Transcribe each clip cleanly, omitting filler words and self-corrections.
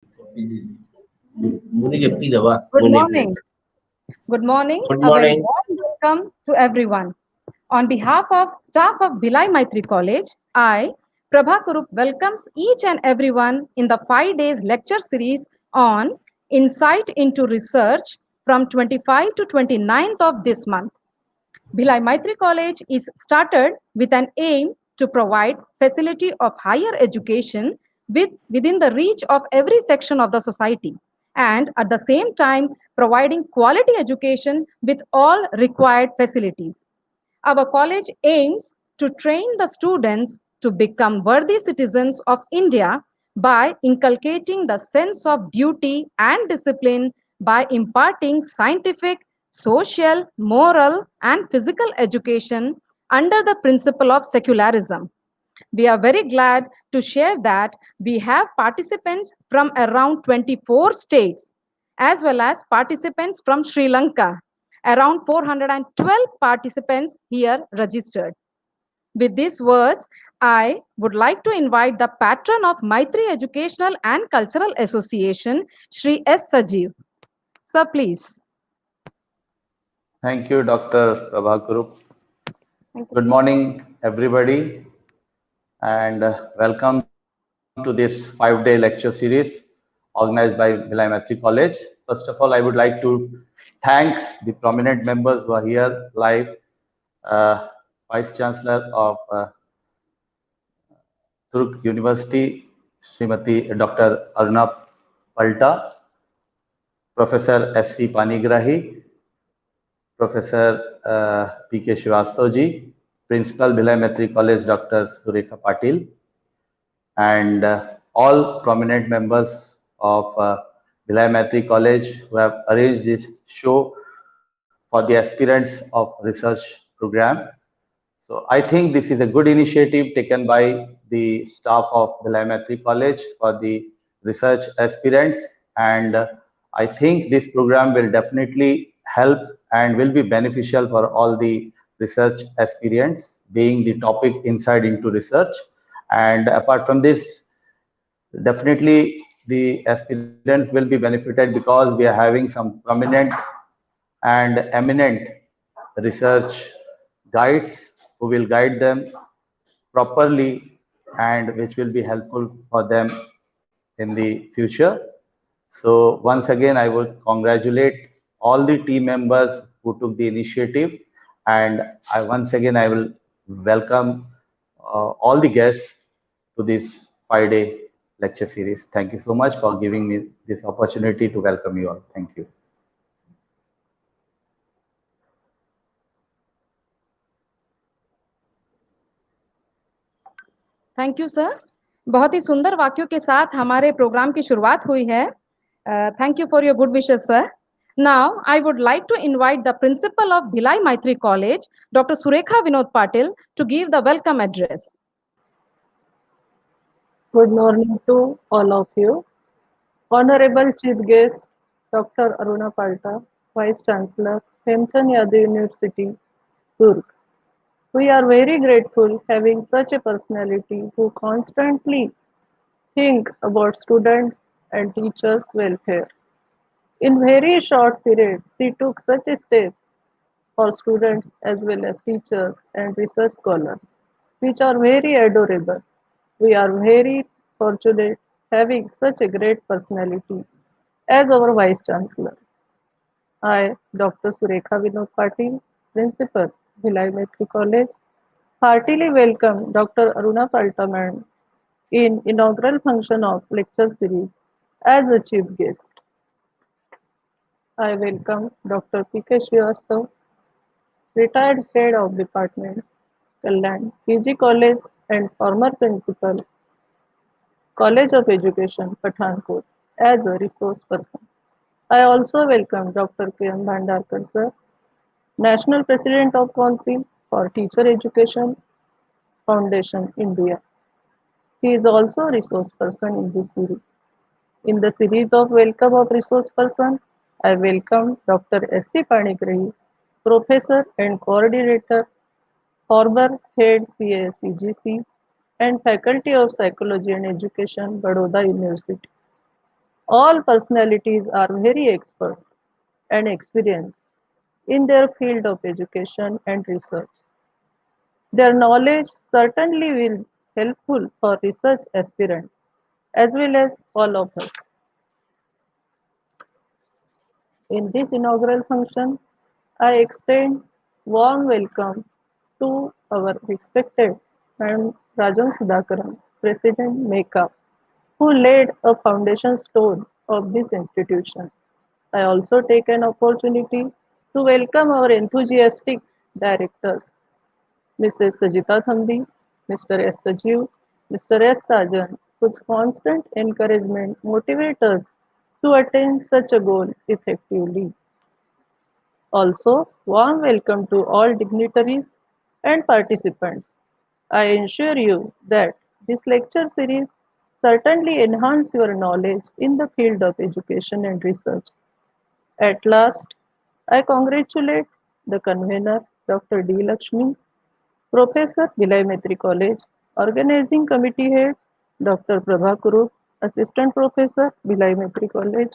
Good morning. Good morning. Good A very morning. warm welcome to everyone. On behalf of staff of Bhilai Maitri College, I, Prabha Kurup, welcomes each and everyone in the 5 days lecture series on Insight into Research from 25 to 29th of this month. Bhilai Maitri College is started with an aim to provide facility of higher education within the reach of every section of the society and at the same time providing quality education with all required facilities. Our college aims to train the students to become worthy citizens of India by inculcating the sense of duty and discipline by imparting scientific, social, moral, and physical education under the principle of secularism. We are very glad to share that we have participants from around 24 states as well as participants from Sri Lanka. Around 412 participants here registered. With these words, I would like to invite the patron of Maitri Educational and Cultural Association, Sri S. Sajeev. Sir, please. Thank you, Dr. Prabhakarup. Thank you. Good morning, everybody, and welcome to this 5-day lecture series organized by Bhilai Maitri College. First of all, I would like to thank the prominent members who are here live, Vice Chancellor of Turk University, Srimati Dr. Aruna Palta, Professor S.C. Panigrahi, Professor P.K. Srivastav ji, Principal Bhilai Maitri College Dr. Surekha Patil, and all prominent members of Bhilai Maitri College who have arranged this show for the aspirants of research program. So I think this is a good initiative taken by the staff of Bhilai Maitri College for the research aspirants, and I think this program will definitely help and will be beneficial for all the research aspirants, being the topic inside into research. And apart from this, definitely the aspirants will be benefited because we are having some prominent and eminent research guides who will guide them properly and which will be helpful for them in the future. So once again, I would congratulate all the team members who took the initiative, and once again I will welcome all the guests to this 5-day lecture series. Thank you so much for giving me this opportunity to welcome you all. Thank you. Thank you sir. बहुत ही सुंदर वाक्यों के साथ हमारे programme की शुरुआत हुई है. Thank you for your good wishes sir. Now, I would like to invite the principal of Bhilai Maitri College, Dr. Surekha Vinod Patil, to give the welcome address. Good morning to all of you. Honorable Chief Guest, Dr. Aruna Palta, Vice Chancellor, Hemchand Yadav University, Durg. We are very grateful having such a personality who constantly think about students and teachers' welfare. In very short period, she took such steps for students as well as teachers and research scholars, which are very adorable. We are very fortunate having such a great personality as our Vice Chancellor. I, Dr. Surekha Vinod Patil, Principal, Bhilai Maitri College, heartily welcome Dr. Aruna Paltaman in inaugural function of lecture series as a chief guest. I welcome Dr. P.K. Srivastav, retired head of department, Kalyan, PG College and former principal, College of Education, Pathankot, as a resource person. I also welcome Dr. K.M. Bhandarkar sir, National President of Council for Teacher Education Foundation, India. He is also a resource person in this series. In the series of Welcome of Resource Person, I welcome Dr. S.C. Panigrahi, Professor and Coordinator, former Head CASCGC and Faculty of Psychology and Education, Baroda University. All personalities are very expert and experienced in their field of education and research. Their knowledge certainly will helpful for research aspirants as well as all of us. In this inaugural function, I extend warm welcome to our respected Madam Rajan Sudhakaran, President MECA, who laid a foundation stone of this institution. I also take an opportunity to welcome our enthusiastic directors, Mrs. Sajita Thambi, Mr. S. Sajiv, Mr. S. Sajan, whose constant encouragement motivates us to attain such a goal effectively. Also, warm welcome to all dignitaries and participants. I assure you that this lecture series certainly enhance your knowledge in the field of education and research. At last, I congratulate the convener, Dr. D. Lakshmi, Professor Bhilai Maitri College, Organizing Committee Head, Dr. Prabha Kurup, Assistant Professor, Bhilai Maitri College,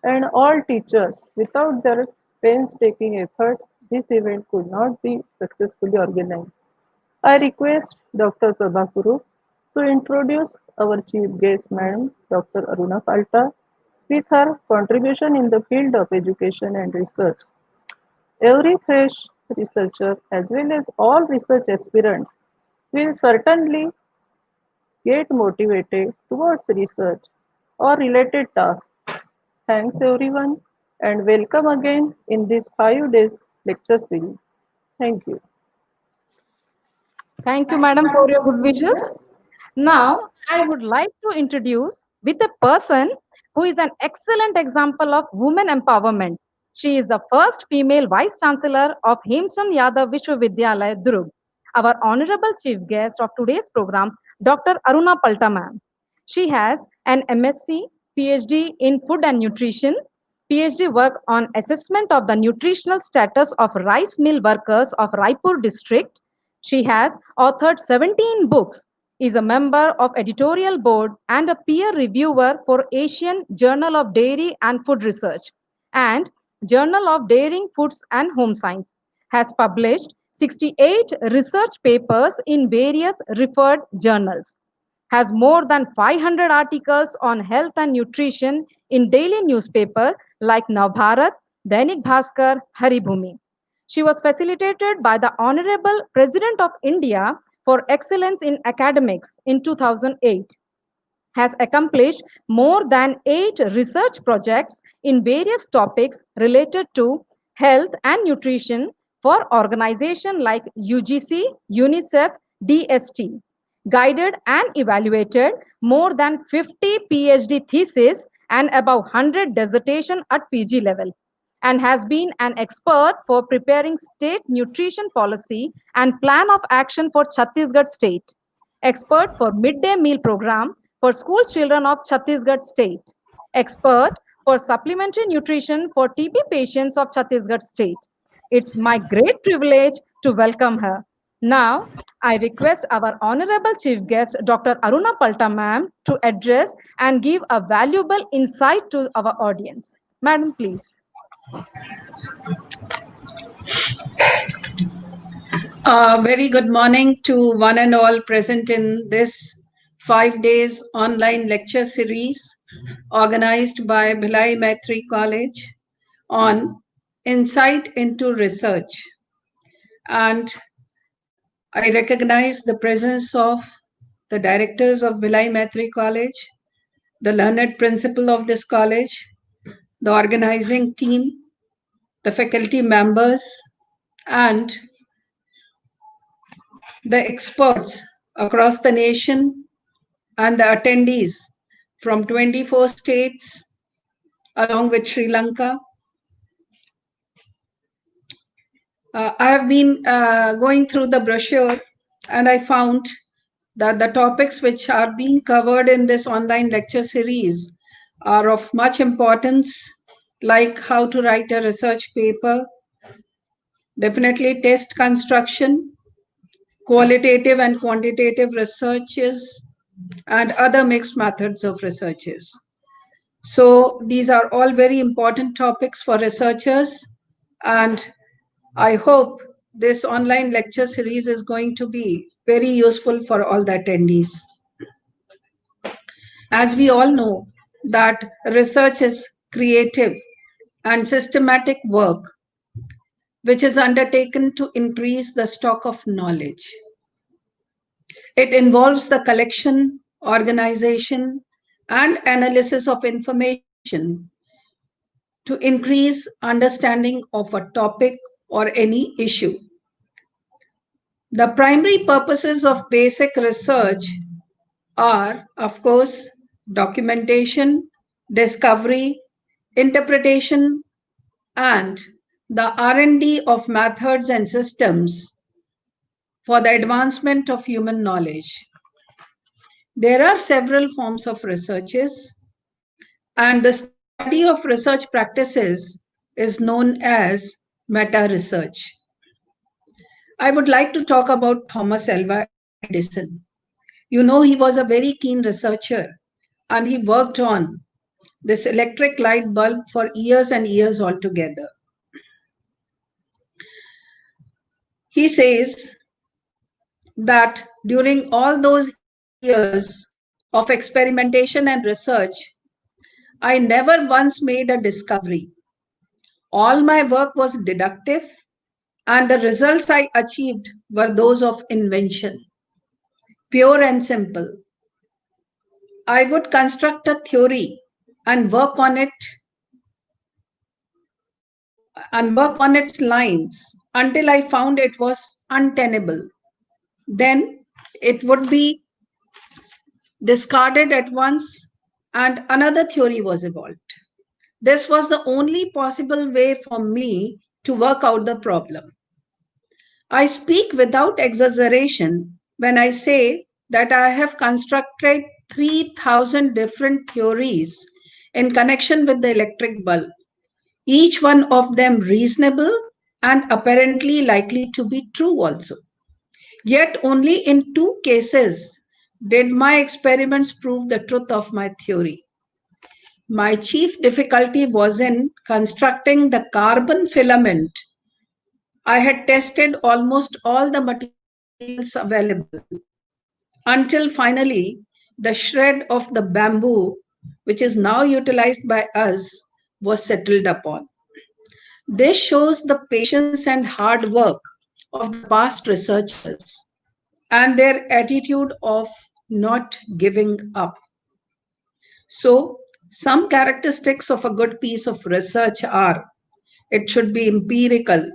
and all teachers. Without their painstaking efforts, this event could not be successfully organized. I request Dr. Prabha Kurup to introduce our chief guest, Madam Dr. Aruna Palta, with her contribution in the field of education and research. Every fresh researcher, as well as all research aspirants, will certainly get motivated towards research or related tasks. Thanks everyone and welcome again in this 5 days lecture series. Thank you. Thank you, madam, for your good wishes. Now, I would like to introduce with a person who is an excellent example of women empowerment. She is the first female vice chancellor of Hemchand Yadav Vishwavidyalaya, Durg. Our honorable chief guest of today's program, Dr. Aruna Palta ma'am. She has an MSc, PhD in food and nutrition, PhD work on assessment of the nutritional status of rice mill workers of Raipur district. She has authored 17 books, is a member of editorial board and a peer reviewer for Asian Journal of Dairy and Food Research and Journal of Dairying Foods and Home Science. Has published 68 research papers in various referred journals. Has more than 500 articles on health and nutrition in daily newspaper like Navbharat, Dainik Bhaskar, Haribhumi. She was facilitated by the Honorable President of India for Excellence in Academics in 2008, has accomplished more than 8 research projects in various topics related to health and nutrition for organizations like UGC, UNICEF, DST, guided and evaluated more than 50 PhD theses and about 100 dissertation at PG level, and has been an expert for preparing state nutrition policy and plan of action for Chhattisgarh state, expert for midday meal program for school children of Chhattisgarh state, expert for supplementary nutrition for TB patients of Chhattisgarh state. It's my great privilege to welcome her. Now, I request our honorable chief guest, Dr. Aruna Palta ma'am, to address and give a valuable insight to our audience. Madam, please. Very good morning to one and all present in this 5 days online lecture series organized by Bhilai Maitri College on insight into research. And I recognize the presence of the directors of Bhilai Maitri College, the learned principal of this college, the organizing team, the faculty members, and the experts across the nation and the attendees from 24 states along with Sri Lanka. I have been going through the brochure and I found that the topics which are being covered in this online lecture series are of much importance, like how to write a research paper, definitely test construction, qualitative and quantitative researches, and other mixed methods of researches. So these are all very important topics for researchers, and I hope this online lecture series is going to be very useful for all the attendees. As we all know that research is creative and systematic work which is undertaken to increase the stock of knowledge. It involves the collection, organization, and analysis of information to increase understanding of a topic or any issue. The primary purposes of basic research are, of course, documentation, discovery, interpretation, and the R&D of methods and systems for the advancement of human knowledge. There are several forms of researches, and the study of research practices is known as meta research. I would like to talk about Thomas Alva Edison. You know, he was a very keen researcher and he worked on this electric light bulb for years and years altogether. He says that during all those years of experimentation and research, I never once made a discovery. All my work was deductive, and the results I achieved were those of invention, pure and simple. I would construct a theory and work on its lines until I found it was untenable. Then it would be discarded at once and another theory was evolved. This was the only possible way for me to work out the problem. I speak without exaggeration when I say that I have constructed 3,000 different theories in connection with the electric bulb, each one of them reasonable and apparently likely to be true also. Yet only in 2 cases did my experiments prove the truth of my theory. My chief difficulty was in constructing the carbon filament. I had tested almost all the materials available until finally the shred of the bamboo, which is now utilized by us, was settled upon. This shows the patience and hard work of the past researchers and their attitude of not giving up. So, some characteristics of a good piece of research are: it should be empirical,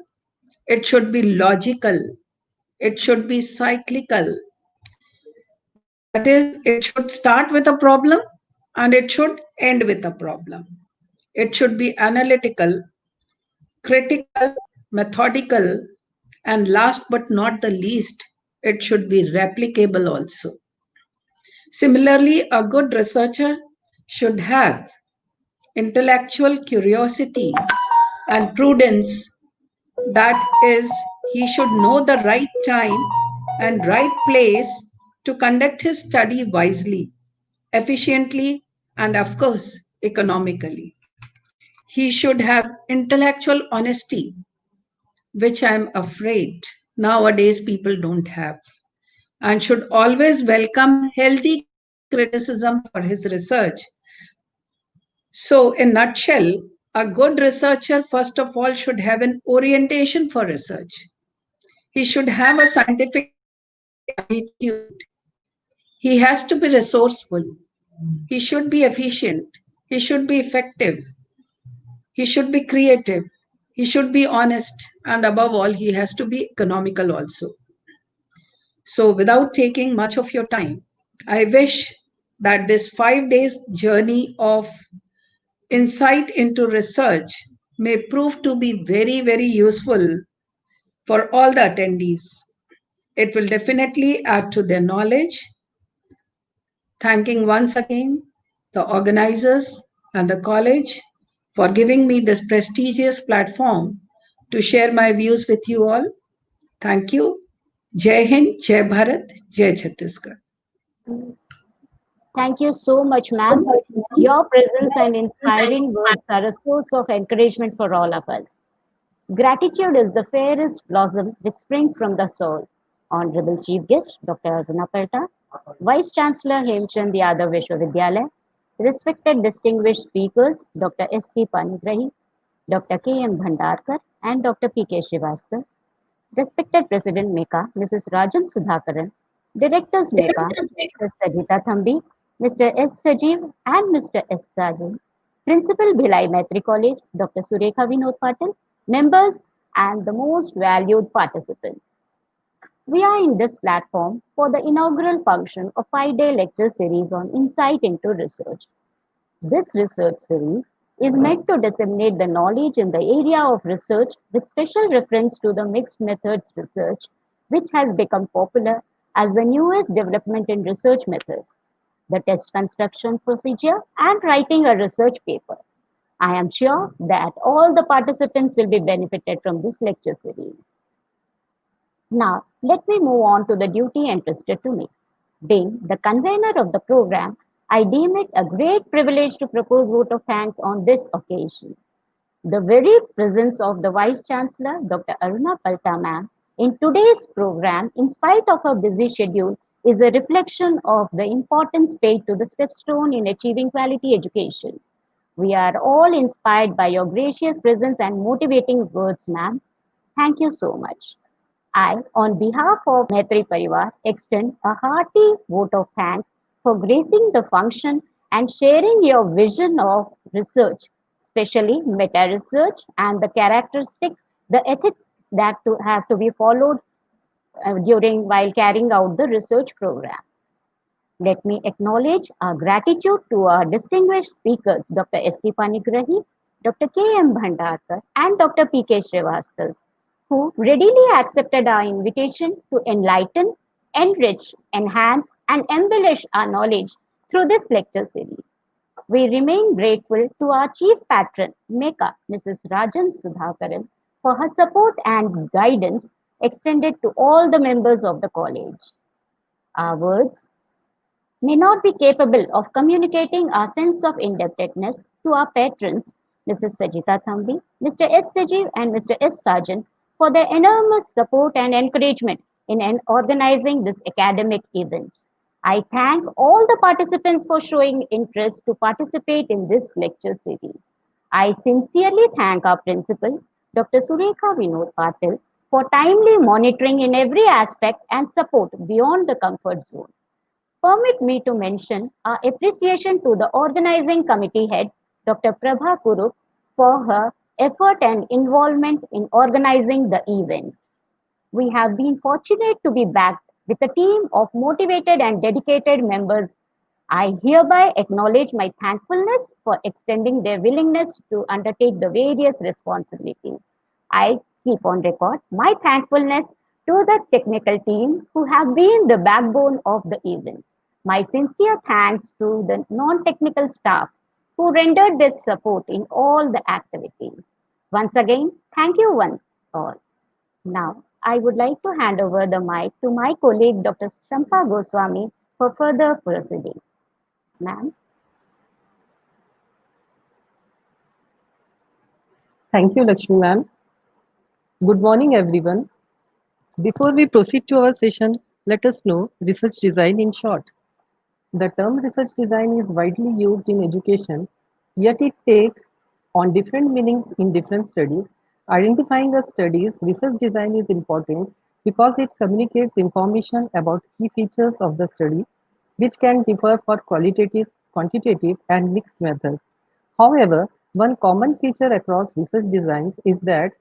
it should be logical, it should be cyclical. That is, it should start with a problem and it should end with a problem. It should be analytical, critical, methodical, and last but not the least, it should be replicable also. Similarly, a good researcher should have intellectual curiosity and prudence. That is, he should know the right time and right place to conduct his study wisely, efficiently, and of course, economically. He should have intellectual honesty, which I'm afraid nowadays people don't have, and should always welcome healthy criticism for his research. So, in nutshell, a good researcher first of all should have an orientation for research. He should have a scientific attitude. He has to be resourceful. He should be efficient. He should be effective. He should be creative. He should be honest. And above all, he has to be economical also. So, without taking much of your time, I wish that this 5 days journey of insight into research may prove to be very, very useful for all the attendees. It will definitely add to their knowledge. Thanking once again the organizers and the college for giving me this prestigious platform to share my views with you all. Thank you. Jai Hind, Jai Bharat, Jai Chhattisgarh. Thank you so much, ma'am. Your presence and inspiring words are a source of encouragement for all of us. Gratitude is the fairest blossom which springs from the soul. Honorable Chief Guest, Dr. Aruna Palta, Vice Chancellor Hemchand Yadav Vishwavidyalaya, respected distinguished speakers, Dr. S.C. Panigrahi, Dr. K.M. Bhandarkar, and Dr. P.K. Srivastava, respected President MECA, Mrs. Rajan Sudhakaran, Directors MECA, Mrs. Sajita Thambi, Mr. S. Sajeev, and Mr. S. Sajan, Principal Bhilai Maitri College, Dr. Surekha Vinod Patil, members, and the most valued participants. We are in this platform for the inaugural function of 5-day lecture series on insight into research. This research series is meant to disseminate the knowledge in the area of research with special reference to the mixed methods research, which has become popular as the newest development in research methods, the test construction procedure, and writing a research paper. I am sure that all the participants will be benefited from this lecture series. Now, let me move on to the duty entrusted to me. Being the convener of the program, I deem it a great privilege to propose vote of thanks on this occasion. The very presence of the Vice Chancellor, Dr. Aruna Palta ma'am, in today's program, in spite of her busy schedule, is a reflection of the importance paid to the stepstone in achieving quality education. We are all inspired by your gracious presence and motivating words, ma'am. Thank you so much. I, on behalf of Maitri Parivar, extend a hearty vote of thanks for gracing the function and sharing your vision of research, especially meta research and the characteristics, the ethics that have to be followed during while carrying out the research program. Let me acknowledge our gratitude to our distinguished speakers, Dr. S.C. Panigrahi, Dr. K.M. Bhandarkar, and Dr. P.K. Srivastava, who readily accepted our invitation to enlighten, enrich, enhance, and embellish our knowledge through this lecture series. We remain grateful to our chief patron, MECA, Mrs. Rajan Sudhakaran, for her support and guidance extended to all the members of the college. Our words may not be capable of communicating our sense of indebtedness to our patrons, Mrs. Sajita Thambi, Mr. S. Sajeev, and Mr. S. Sarjan, for their enormous support and encouragement in organizing this academic event. I thank all the participants for showing interest to participate in this lecture series. I sincerely thank our principal, Dr. Surekha Vinod Patil, for timely monitoring in every aspect and support beyond the comfort zone. Permit me to mention our appreciation to the organizing committee head, Dr. Prabha Kurup, for her effort and involvement in organizing the event. We have been fortunate to be backed with a team of motivated and dedicated members. I hereby acknowledge my thankfulness for extending their willingness to undertake the various responsibilities. I keep on record my thankfulness to the technical team who have been the backbone of the event. My sincere thanks to the non-technical staff who rendered their support in all the activities. Once again, thank you one all. Now, I would like to hand over the mic to my colleague Dr. Shampa Goswami for further proceedings. Ma'am. Thank you, Lakshmi ma'am. Good morning, everyone. Before we proceed to our session, let us know research design in short. The term research design is widely used in education, yet it takes on different meanings in different studies. Identifying a study's research design is important because it communicates information about key features of the study, which can differ for qualitative, quantitative, and mixed methods. However, one common feature across research designs is that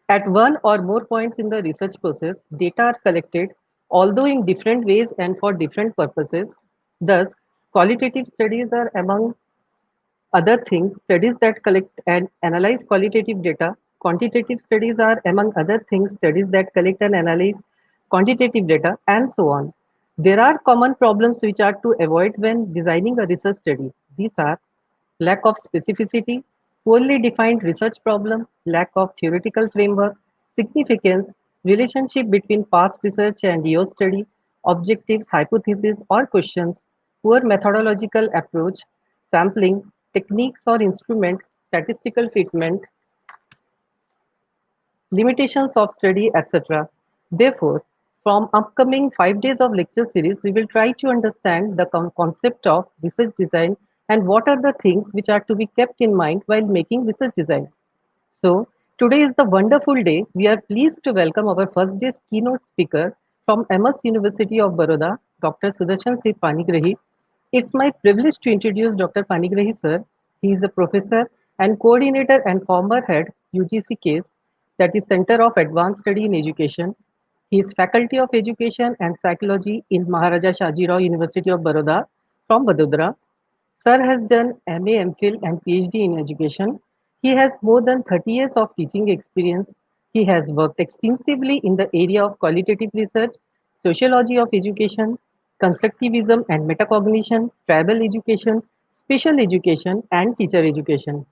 at one or more points in the research process, data are collected, although in different ways and for different purposes. Thus, qualitative studies are, among other things, studies that collect and analyze qualitative data. Quantitative studies are, among other things, studies that collect and analyze quantitative data, and so on. There are common problems which are to avoid when designing a research study. These are lack of specificity, poorly defined research problem, lack of theoretical framework, significance, relationship between past research and your study, objectives, hypotheses or questions, poor methodological approach, sampling, techniques or instrument, statistical treatment, limitations of study, etc. Therefore, from upcoming 5 days of lecture series, we will try to understand the concept of research design and what are the things which are to be kept in mind while making research design. So, today is the wonderful day. We are pleased to welcome our first day's keynote speaker from MS University of Baroda, Dr. Sudarshan C. Panigrahi. It's my privilege to introduce Dr. Panigrahi sir. He is a professor and coordinator and former head UGC case, that is Center of Advanced Study in Education. He is Faculty of Education and Psychology in Maharaja Shajirao University of Baroda from Vadodara. Sir has done MA, MPhil and PhD in education. He has more than 30 years of teaching experience. He has worked extensively in the area of qualitative research, sociology of education, constructivism and metacognition, tribal education, special education, and teacher education.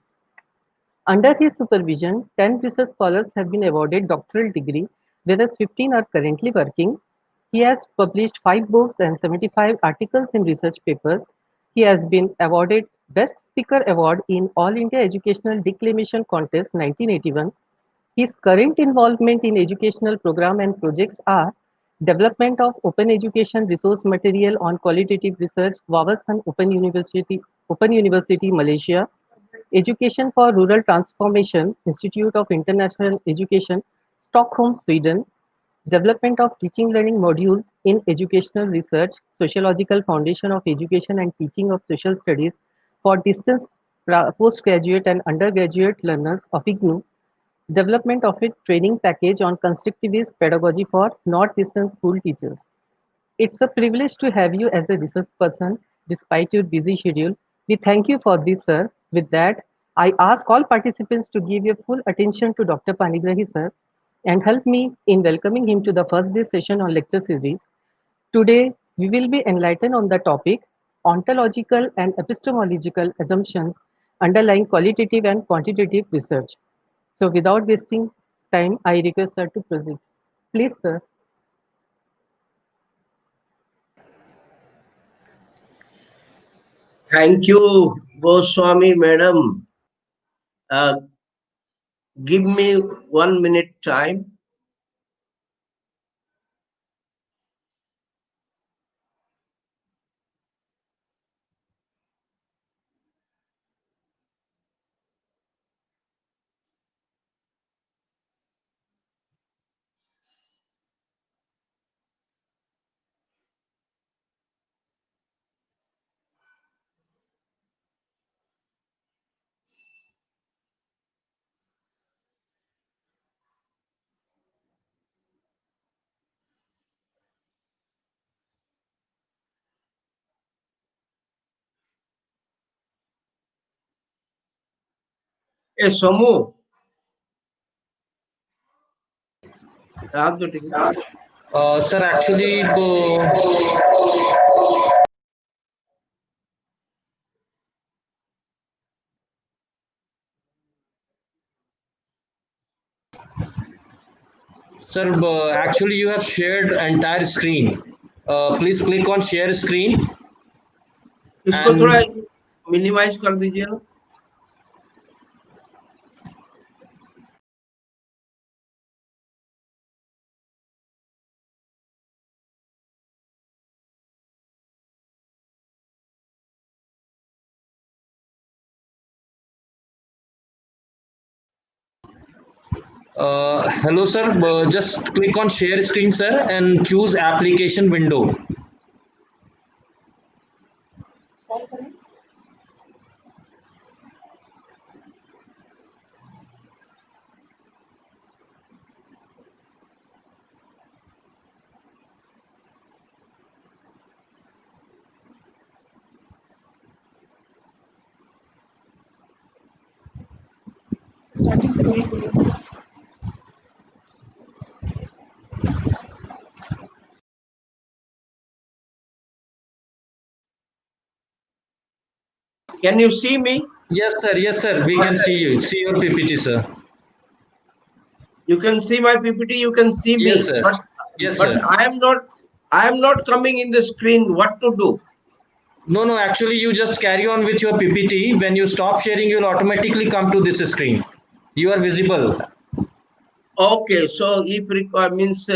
Under his supervision, 10 research scholars have been awarded doctoral degree, whereas 15 are currently working. He has published 5 books and 75 articles in research papers. He has been awarded Best Speaker Award in All India Educational Declamation Contest 1981. His current involvement in educational program and projects are development of open education resource material on qualitative research, Wawasan Open University, Malaysia, Education for Rural Transformation, Institute of International Education, Stockholm, Sweden, development of teaching learning modules in educational research, sociological foundation of education and teaching of social studies for distance postgraduate and undergraduate learners of IGNU, development of a training package on constructivist pedagogy for Northeastern school teachers. It's a privilege to have you as a research person despite your busy schedule. We thank you for this, sir. With that, I ask all participants to give your full attention to Dr. Panigrahi, sir, and help me in welcoming him to the first day session on lecture series. Today, we will be enlightened on the topic ontological and epistemological assumptions underlying qualitative and quantitative research. So, without wasting time, I request sir to proceed. Please, sir. Thank you, Goswami madam. Uh, give me 1 minute time. ए समूह आप तो ठीक है Sir, actually, sir, actually you have shared entire screen. Please click on share screen इसको and थोड़ा minimise कर दीजिए ना hello, sir. Just click on share screen, sir, and choose application window. Can you see me Yes, sir. Yes, sir. We can see you. See your PPT, sir. You can see my PPT, you can see Yes, me, sir. but Yes, but sir. I am not coming in the screen. What to do? No, no. Actually, you just carry on with your PPT. When you stop sharing, you'll automatically come to this screen. You are visible. Okay, so if required means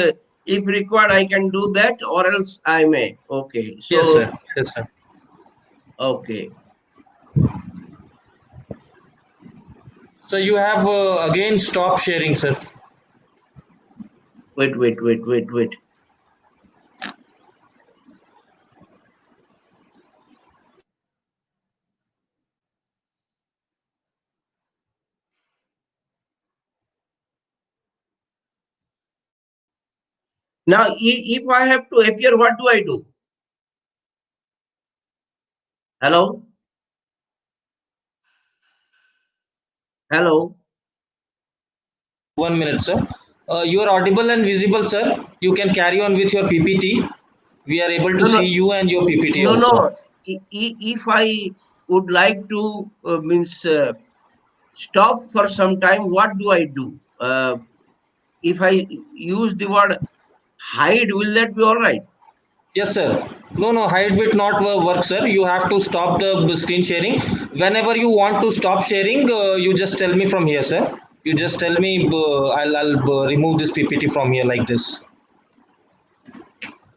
if required, I can do that, or else I may. Okay, Yes, so sir. Yes, sir. okay, So you have again stop sharing, sir. wait. Now, if I have to appear, what do I do? Hello, hello. 1 minute, sir. You are audible and visible, sir. You can carry on with your PPT. We are able to No, see no, you and your PPT no, also. no. If I would like to means stop for some time, what do I do? If I use the word hide, will that be all right? Yes, sir. No, no, hide will not work, sir. You have to stop the screen sharing. Whenever you want to stop sharing, you just tell me from here, sir. You just tell me, I'll remove this PPT from here like this.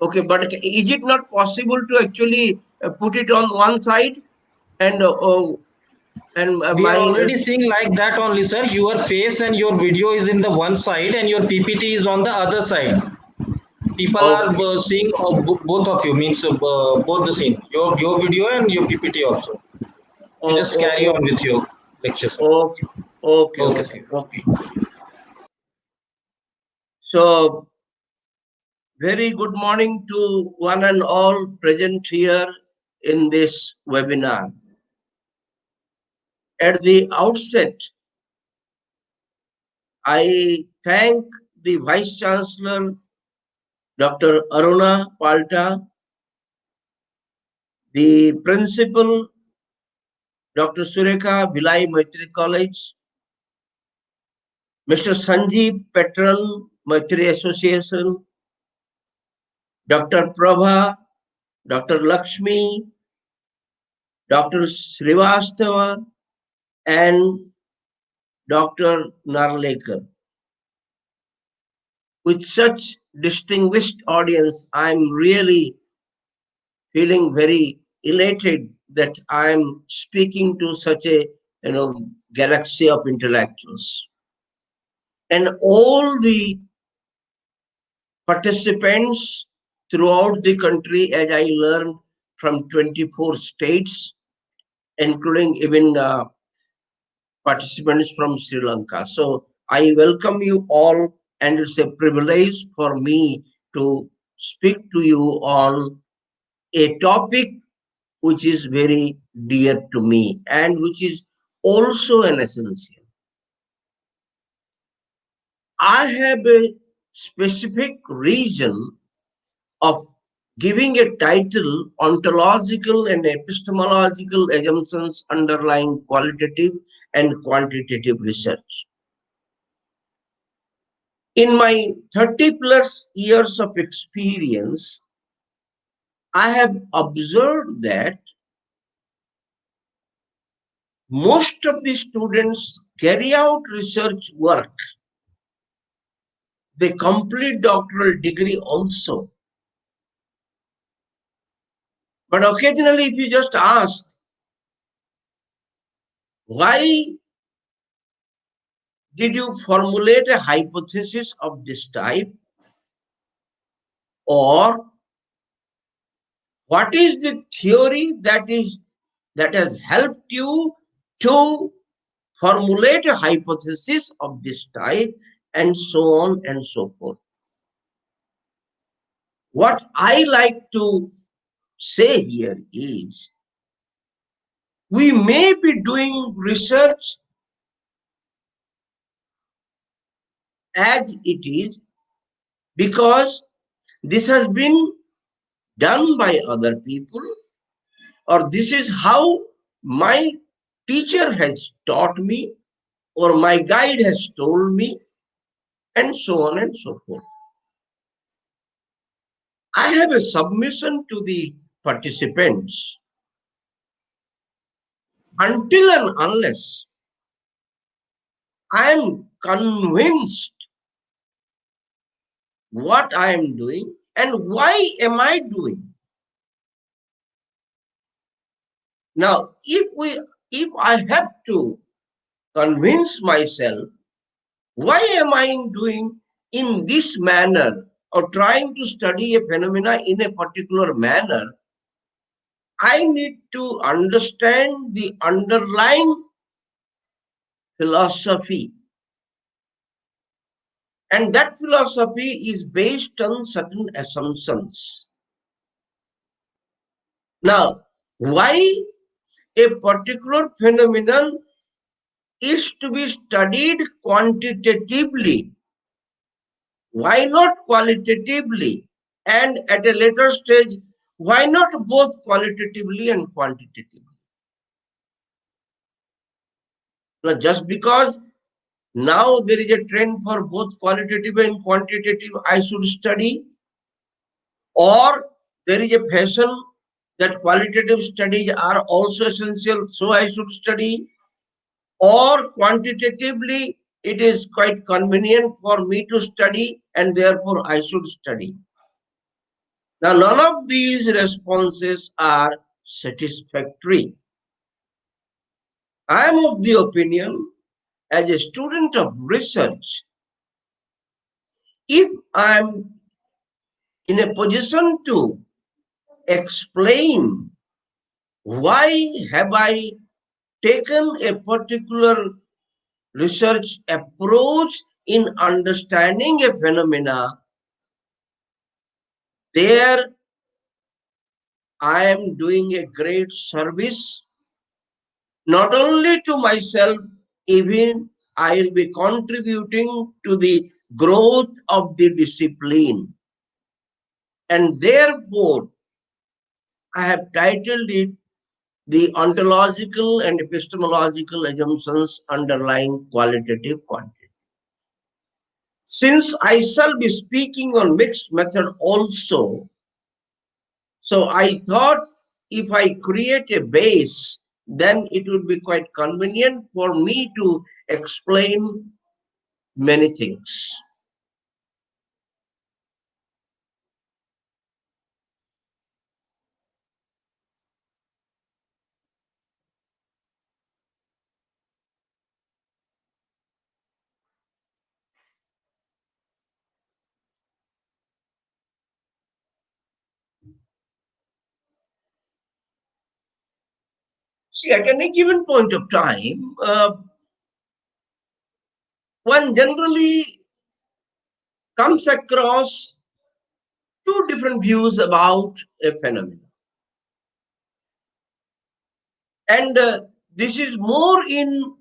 Okay, but is it not possible to actually put it on one side and We are my already seeing like that only, sir. Your face and your video is in the one side and your PPT is on the other side. People are okay, seeing both of you, means both the scene, your video and your PPT also. You oh, just oh, carry on oh, with your lecture, sir. okay, okay, Okay, sir. okay, okay. So very good morning to one and all present here in this webinar. At the outset, I thank the Vice Chancellor, Dr. Aruna Palta, the Principal, Dr. Sureka, Bhilai Maitri College, Mr. Sanjeev Petran, Maitri Association, Dr. Prabha, Dr. Lakshmi, Dr. Srivastava, and Dr. Narlekar. With such distinguished audience, I'm really feeling very elated that I'm speaking to such a galaxy of intellectuals. And all the participants throughout the country, as I learned from 24 states, including even participants from Sri Lanka. So I welcome you all, and it's a privilege for me to speak to you on a topic which is very dear to me and which is also an essential. I have a specific reason of giving a title ontological and epistemological assumptions underlying qualitative and quantitative research. In my 30 plus years of experience, I have observed that most of the students carry out research work. They complete doctoral degree also. But occasionally, if you just ask, why did you formulate a hypothesis of this type? Or what is the theory that has helped you to formulate a hypothesis of this type, and so on and so forth? What I like to say here is we may be doing research as it is because this has been done by other people, or this is how my teacher has taught me, or my guide has told me, and so on and so forth. I have a submission to the participants. Until and unless I am convinced what I am doing and why am I doing. Now, if I have to convince myself why am I doing in this manner or trying to study a phenomena in a particular manner, I need to understand the underlying philosophy. And that philosophy is based on certain assumptions. Now, why a particular phenomenon is to be studied quantitatively? Why not qualitatively? And at a later stage, why not both qualitatively and quantitatively? Now, just because now there is a trend for both qualitative and quantitative, I should study, or there is a fashion that qualitative studies are also essential, so I should study, or quantitatively it is quite convenient for me to study and therefore I should study. Now, none of these responses are satisfactory. I am of the opinion, as a student of research, if I am in a position to explain why have I taken a particular research approach in understanding a phenomena, there I am doing a great service, not only to myself, even I will be contributing to the growth of the discipline. And therefore, I have titled it The Ontological and Epistemological Assumptions Underlying Qualitative Quantity. Since I shall be speaking on mixed method also, so I thought if I create a base, then it would be quite convenient for me to explain many things. See, at any given point of time, one generally comes across two different views about a phenomenon. And this is more in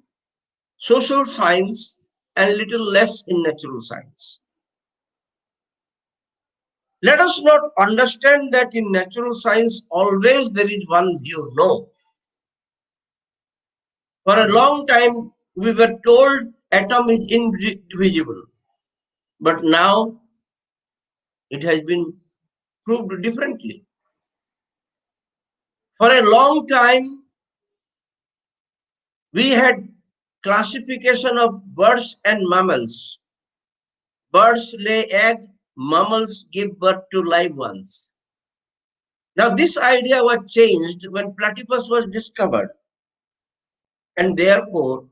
social science and little less in natural science. Let us not understand that in natural science always there is one view. No. For a long time we were told atom is indivisible. But now it has been proved differently. For a long time we had classification of birds and mammals. Birds lay egg, mammals give birth to live ones. Now this idea was changed when platypus was discovered. And therefore,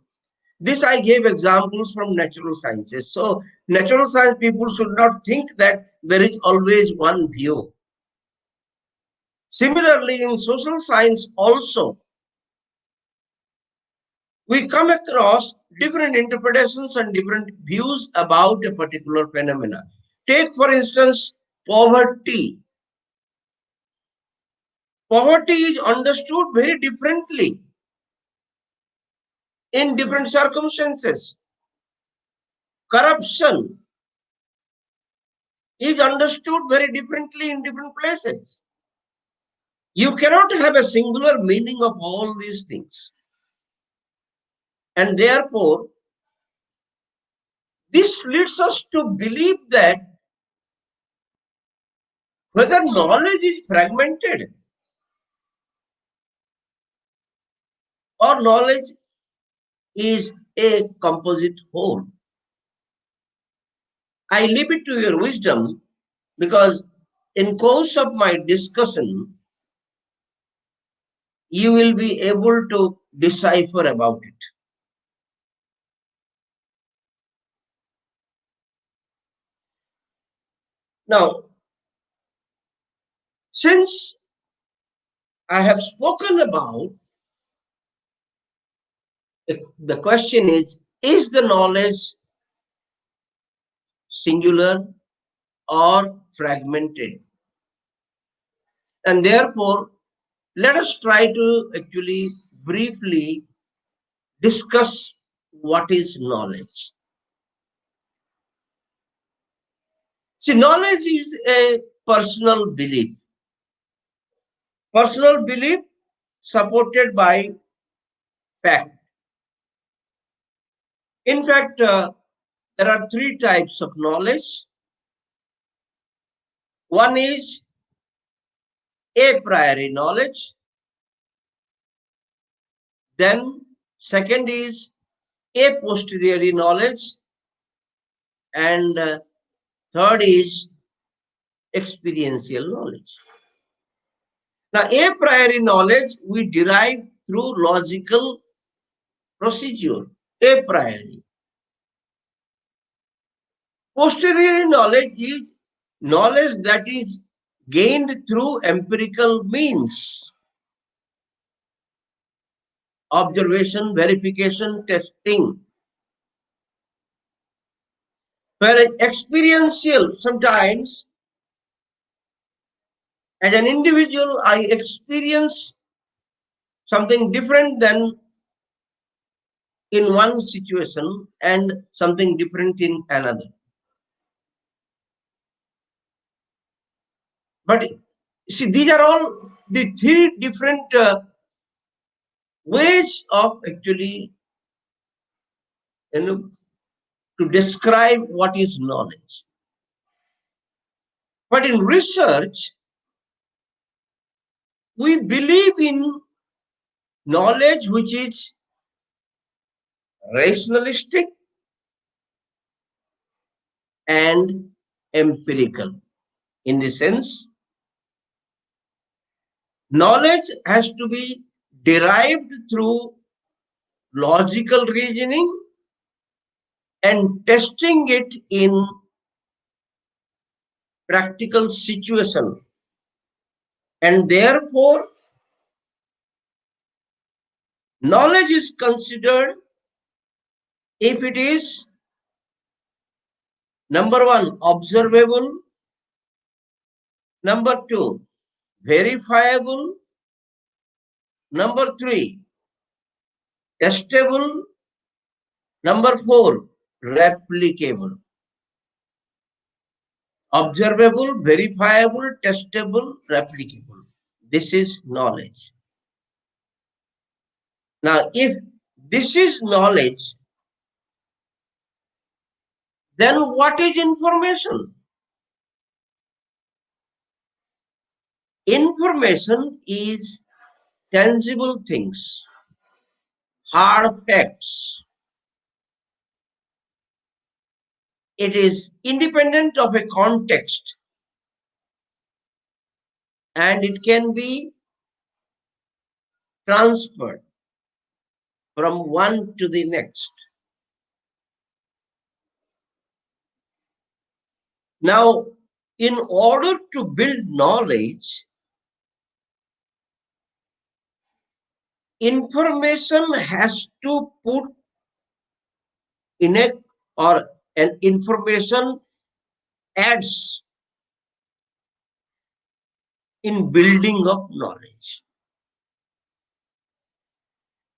this I gave examples from natural sciences. So natural science people should not think that there is always one view. Similarly, in social science also, we come across different interpretations and different views about a particular phenomena. Take, for instance, poverty. Poverty is understood very differently in different circumstances. Corruption is understood very differently in different places. You cannot have a singular meaning of all these things. And therefore, this leads us to believe that whether knowledge is fragmented or knowledge is a composite whole. I leave it to your wisdom, because in course of my discussion, you will be able to decipher about it. Now, since I have spoken about, the question is the knowledge singular or fragmented? And therefore, let us try to actually briefly discuss what is knowledge. See, knowledge is a personal belief. Personal belief supported by fact. In fact, there are three types of knowledge. One is a priori knowledge. Then second is a posteriori knowledge. And third is experiential knowledge. Now, a priori knowledge we derive through logical procedure, a priori. Posteriori knowledge is knowledge that is gained through empirical means, observation, verification, testing. Whereas experiential, sometimes as an individual, I experience something different than in one situation and something different in another. But see, these are all the three different ways of actually, you know, to describe what is knowledge. But in research, we believe in knowledge which is rationalistic and empirical. In the sense, knowledge has to be derived through logical reasoning and testing it in practical situation. And therefore, knowledge is considered if it is, number one, observable, number two, verifiable, number three, testable, number four, replicable. Observable, verifiable, testable, replicable. This is knowledge. Now, if this is knowledge, then what is information? Information is tangible things, hard facts. It is independent of a context, and it can be transferred from one to the next. Now, in order to build knowledge, information has to put in a, or an information adds in building of knowledge.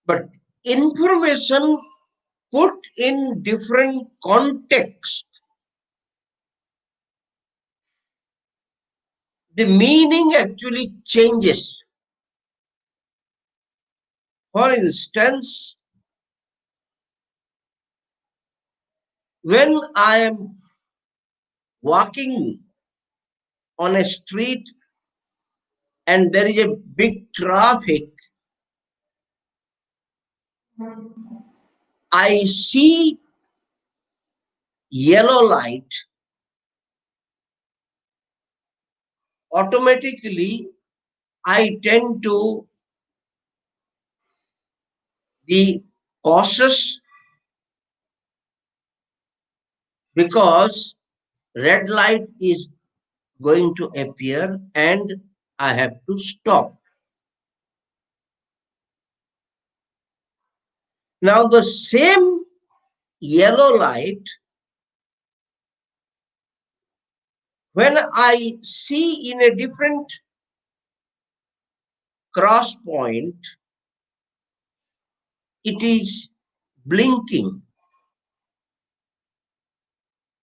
But information put in different context, the meaning actually changes. For instance, When I am walking on a street and there is a big traffic, I see yellow light, automatically I tend to be cautious because red light is going to appear and I have to stop. Now the same yellow light, when I see in a different cross point, it is blinking.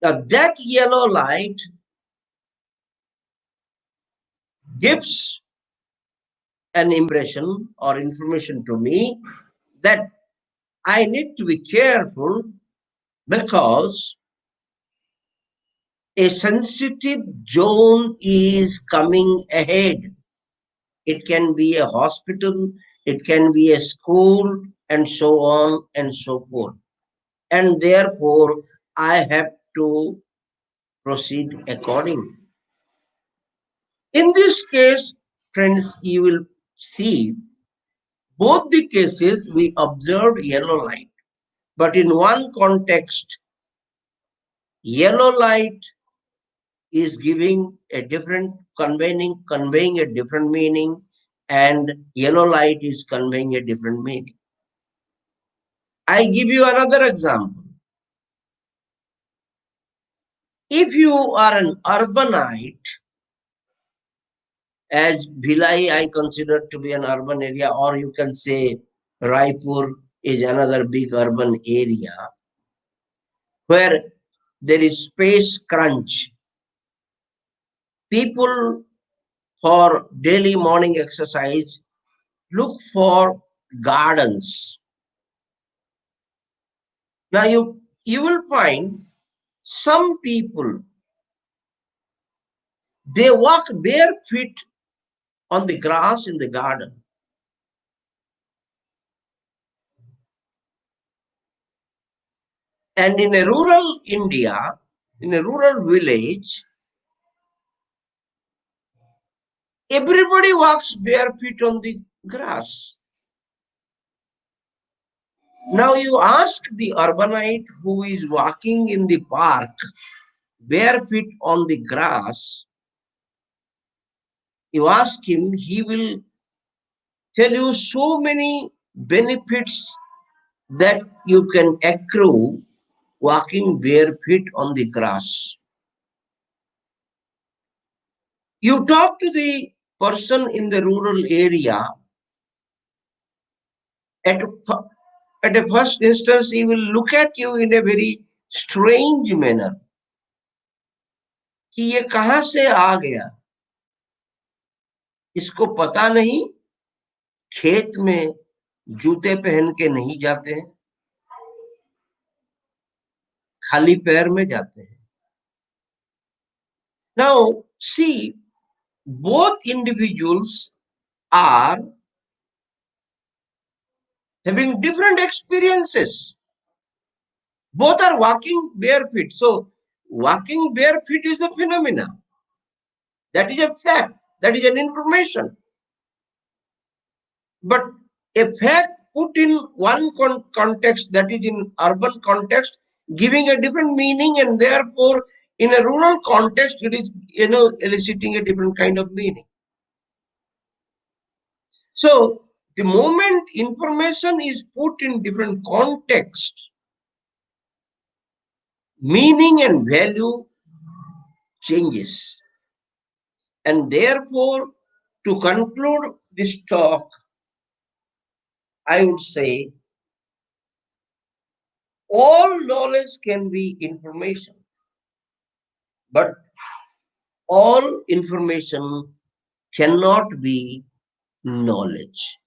Now that yellow light gives an impression or information to me that I need to be careful because a sensitive zone is coming ahead. It can be a hospital, it can be a school, and so on and so forth. And therefore, I have to proceed accordingly. In this case, friends, you will see both the cases we observed yellow light. But in one context, yellow light is giving a different conveying a different meaning, and yellow light is conveying a different meaning. I give you another example. If you are an urbanite, as Bhilai I consider to be an urban area, or you can say Raipur is another big urban area where there is space crunch. People for daily morning exercise look for gardens. Now you will find some people, they walk bare feet on the grass in the garden. And in a rural India, in a rural village, everybody walks bare feet on the grass. Now you ask the urbanite who is walking in the park bare feet on the grass, you ask him, he will tell you so many benefits that you can accrue walking bare feet on the grass. You talk to the person in the rural area, at, at a first instance, he will look at you in a very strange manner. कि ये कहां से आ गया, इसको पता नहीं, खेत में जूते पहन के नहीं जाते हैं, खाली पैर में जाते हैं. Now, see, both individuals are having different experiences. Both are walking bare feet. So, walking bare feet is a phenomenon. That is a fact. That is an information. But a fact put in one context, that is in urban context, giving a different meaning, and therefore in a rural context it is eliciting a different kind of meaning. So the moment information is put in different context, meaning and value changes. And therefore, to conclude this talk, I would say all knowledge can be information, but all information cannot be knowledge.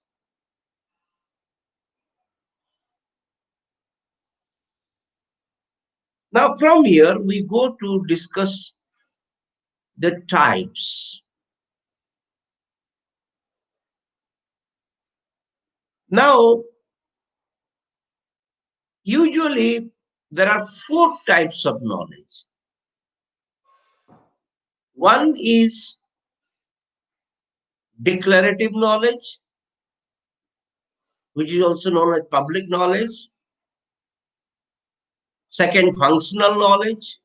Now, from here, we go to discuss the types. Now, usually there are four types of knowledge. One is declarative knowledge, which is also known as public knowledge. Second, functional knowledge.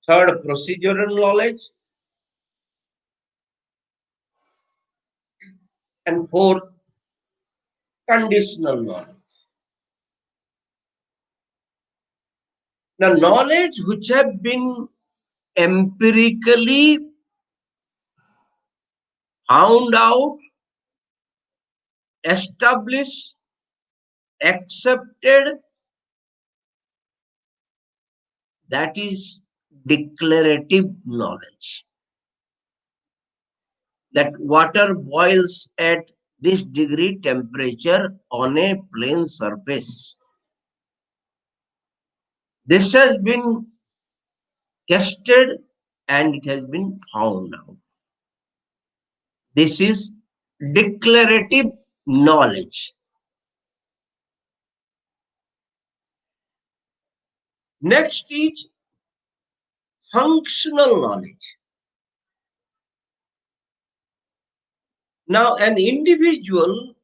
Third, procedural knowledge. And fourth, conditional knowledge. Now, knowledge which have been empirically found out, established, accepted, that is declarative knowledge. That water boils at this degree temperature on a plane surface. This has been tested and it has been found out. This is declarative knowledge. Next is functional knowledge. Now, an individual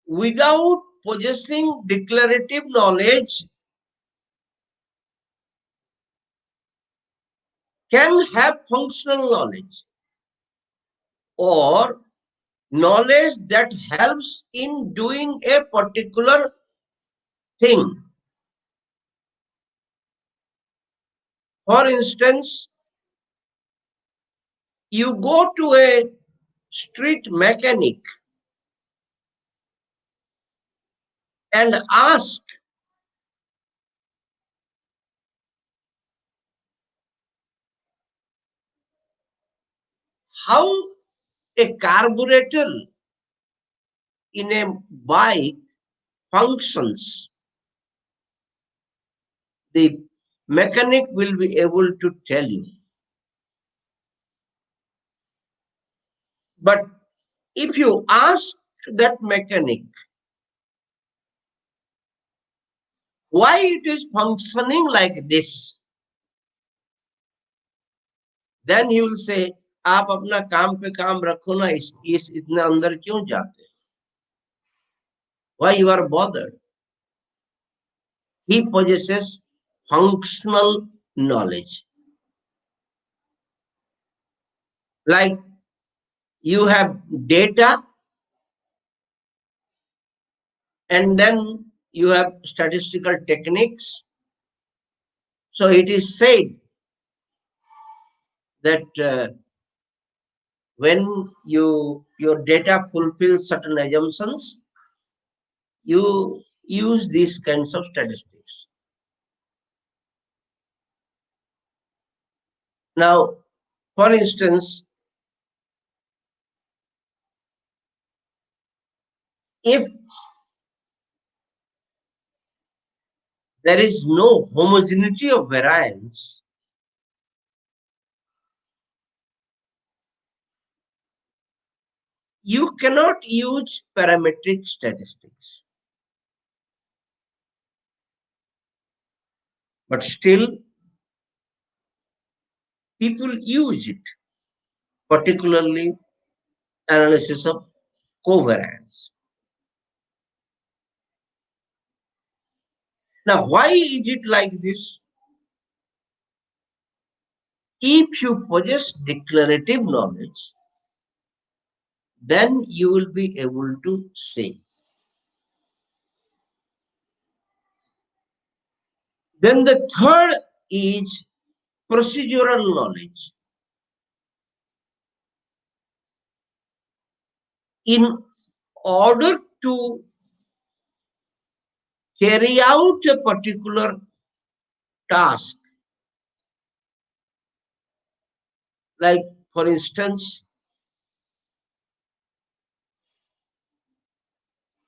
without possessing declarative knowledge can have functional knowledge or knowledge that helps in doing a particular thing. For instance, you go to a street mechanic and ask how a carburetor in a bike functions. The mechanic will be able to tell you. But if you ask that mechanic why it is functioning like this, then he will say, आप अपना काम पे काम रखो ना, इस इतना अंदर क्यों जाते? Why you are bothered? He possesses functional knowledge. Like you have data and then you have statistical techniques. So it is said that when your data fulfills certain assumptions, you use these kinds of statistics. Now, for instance, if there is no homogeneity of variance, you cannot use parametric statistics. But still, people use it, particularly analysis of covariance. Now, why is it like this? If you possess declarative knowledge, then you will be able to say. Then the third is procedural knowledge. In order to carry out a particular task, like for instance,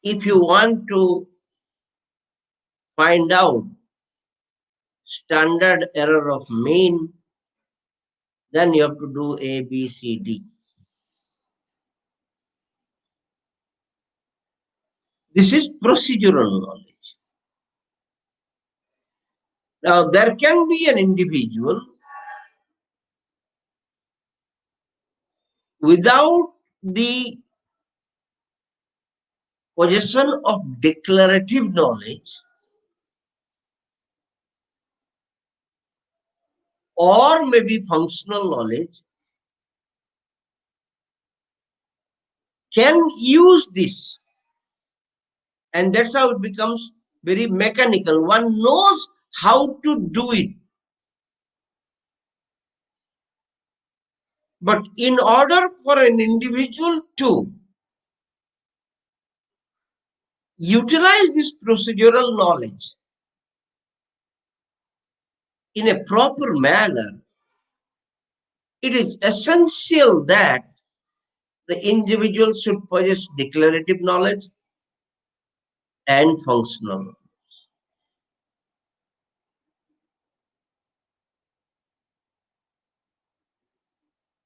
if you want to find out standard error of mean, then you have to do A, B, C, D. This is procedural knowledge. Now, there can be an individual without the possession of declarative knowledge or maybe functional knowledge can use this, and that's how it becomes very mechanical. One knows how to do it, but in order for an individual to utilize this procedural knowledge in a proper manner, it is essential that the individual should possess declarative knowledge and functional knowledge.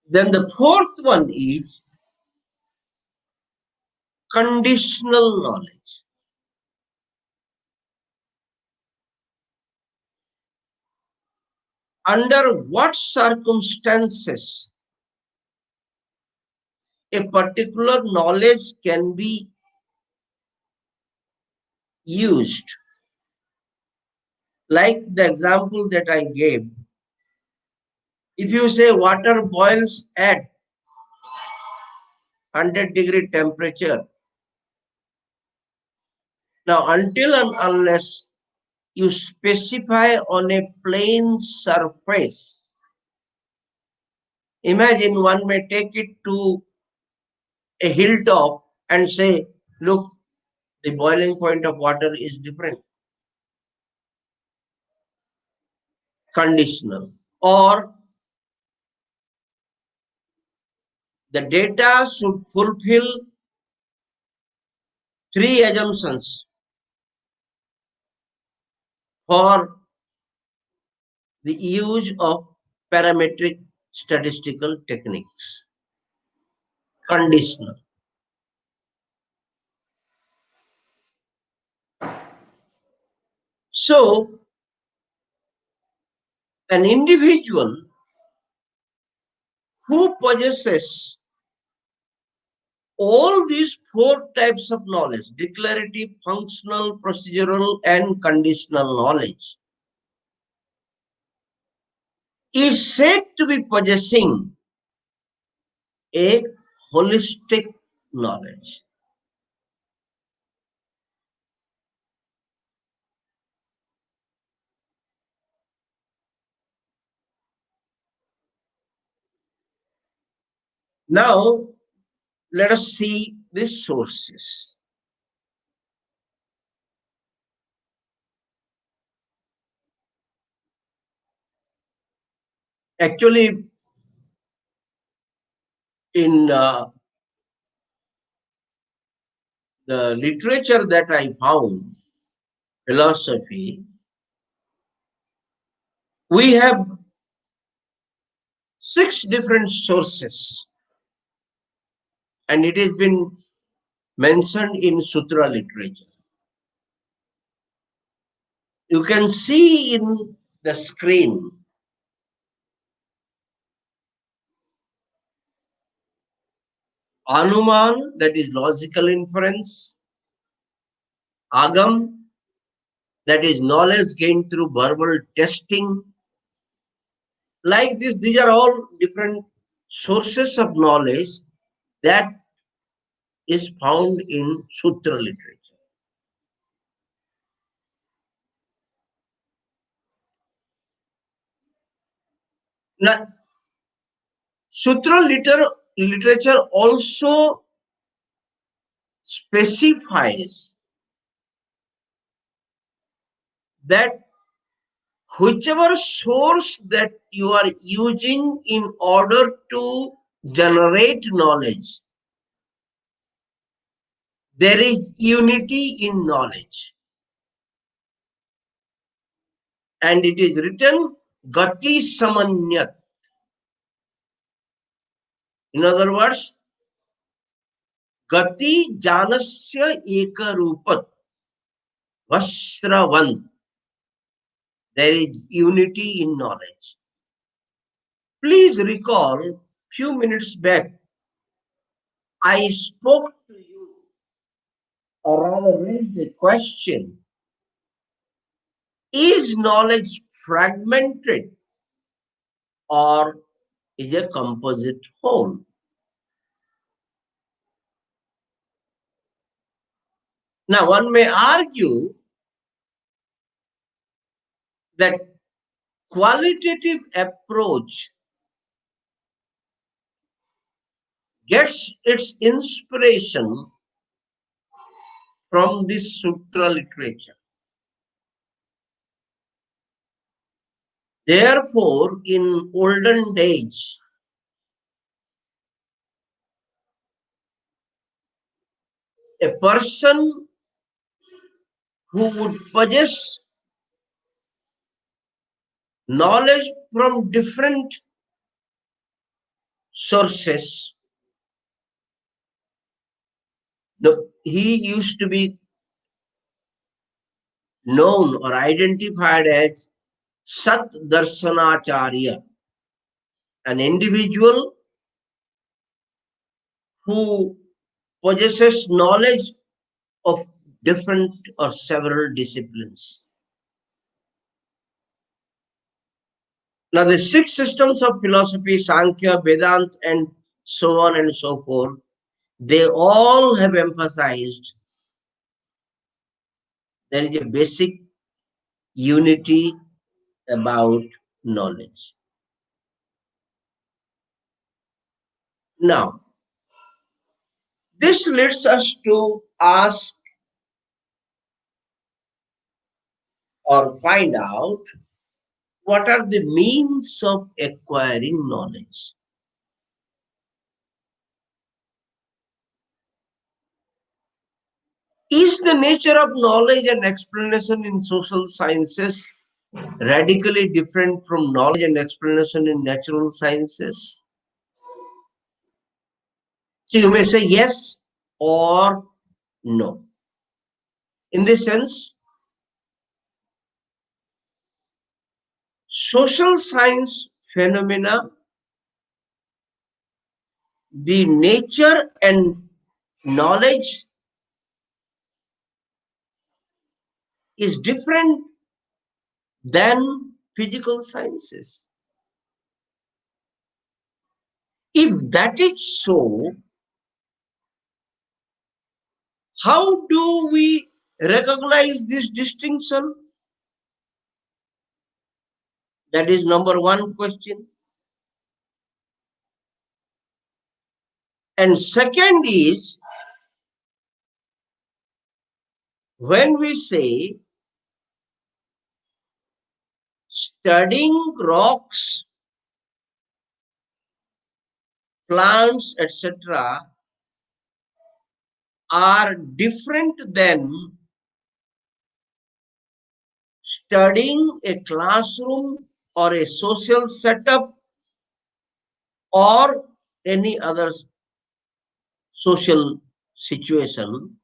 Then the fourth one is conditional knowledge. Under what circumstances a particular knowledge can be used. Like the example that I gave, if you say water boils at 100-degree temperature, now until and unless you specify on a plain surface, imagine one may take it to a hilltop and say, look, the boiling point of water is different. Conditional. Or the data should fulfill three assumptions for the use of parametric statistical techniques. Conditional. So, an individual who possesses all these four types of knowledge, declarative, functional, procedural, and conditional knowledge, is said to be possessing a holistic knowledge. Now, let us see the sources. Actually, in the literature that I found, philosophy, we have 6 different sources, and it has been mentioned in Sutra literature. You can see in the screen Anuman, that is logical inference, Agam, that is knowledge gained through verbal testing. Like this, these are all different sources of knowledge that is found in Sutra literature. Now, Sutra literature also specifies that whichever source that you are using in order to generate knowledge, there is unity in knowledge. and it is written Gati Samanyat. In other words, Gati Janasya Ekarupat Vasravan. There is unity in knowledge. Please recall, few minutes back, I spoke to you, or rather raised a question. Is knowledge fragmented or is a composite whole? Now, one may argue that qualitative approach gets its inspiration from this sutra literature. Therefore, in olden days, a person who would possess knowledge from different sources, he used to be known or identified as Sat Darsanacharya, an individual who possesses knowledge of different or several disciplines. Now, the six systems of philosophy, Sankhya, Vedanta, and so on and so forth, they all have emphasized there is a basic unity about knowledge. Now, this leads us to ask or find out what are the means of acquiring knowledge. Is the nature of knowledge and explanation in social sciences radically different from knowledge and explanation in natural sciences? So you may say yes or no. In this sense, social science phenomena, the nature and knowledge is different than physical sciences. If that is so, how do we recognize this distinction? That is number one question. And second is, when we say studying rocks, plants, etc., are different than studying a classroom or a social setup or any other social situation,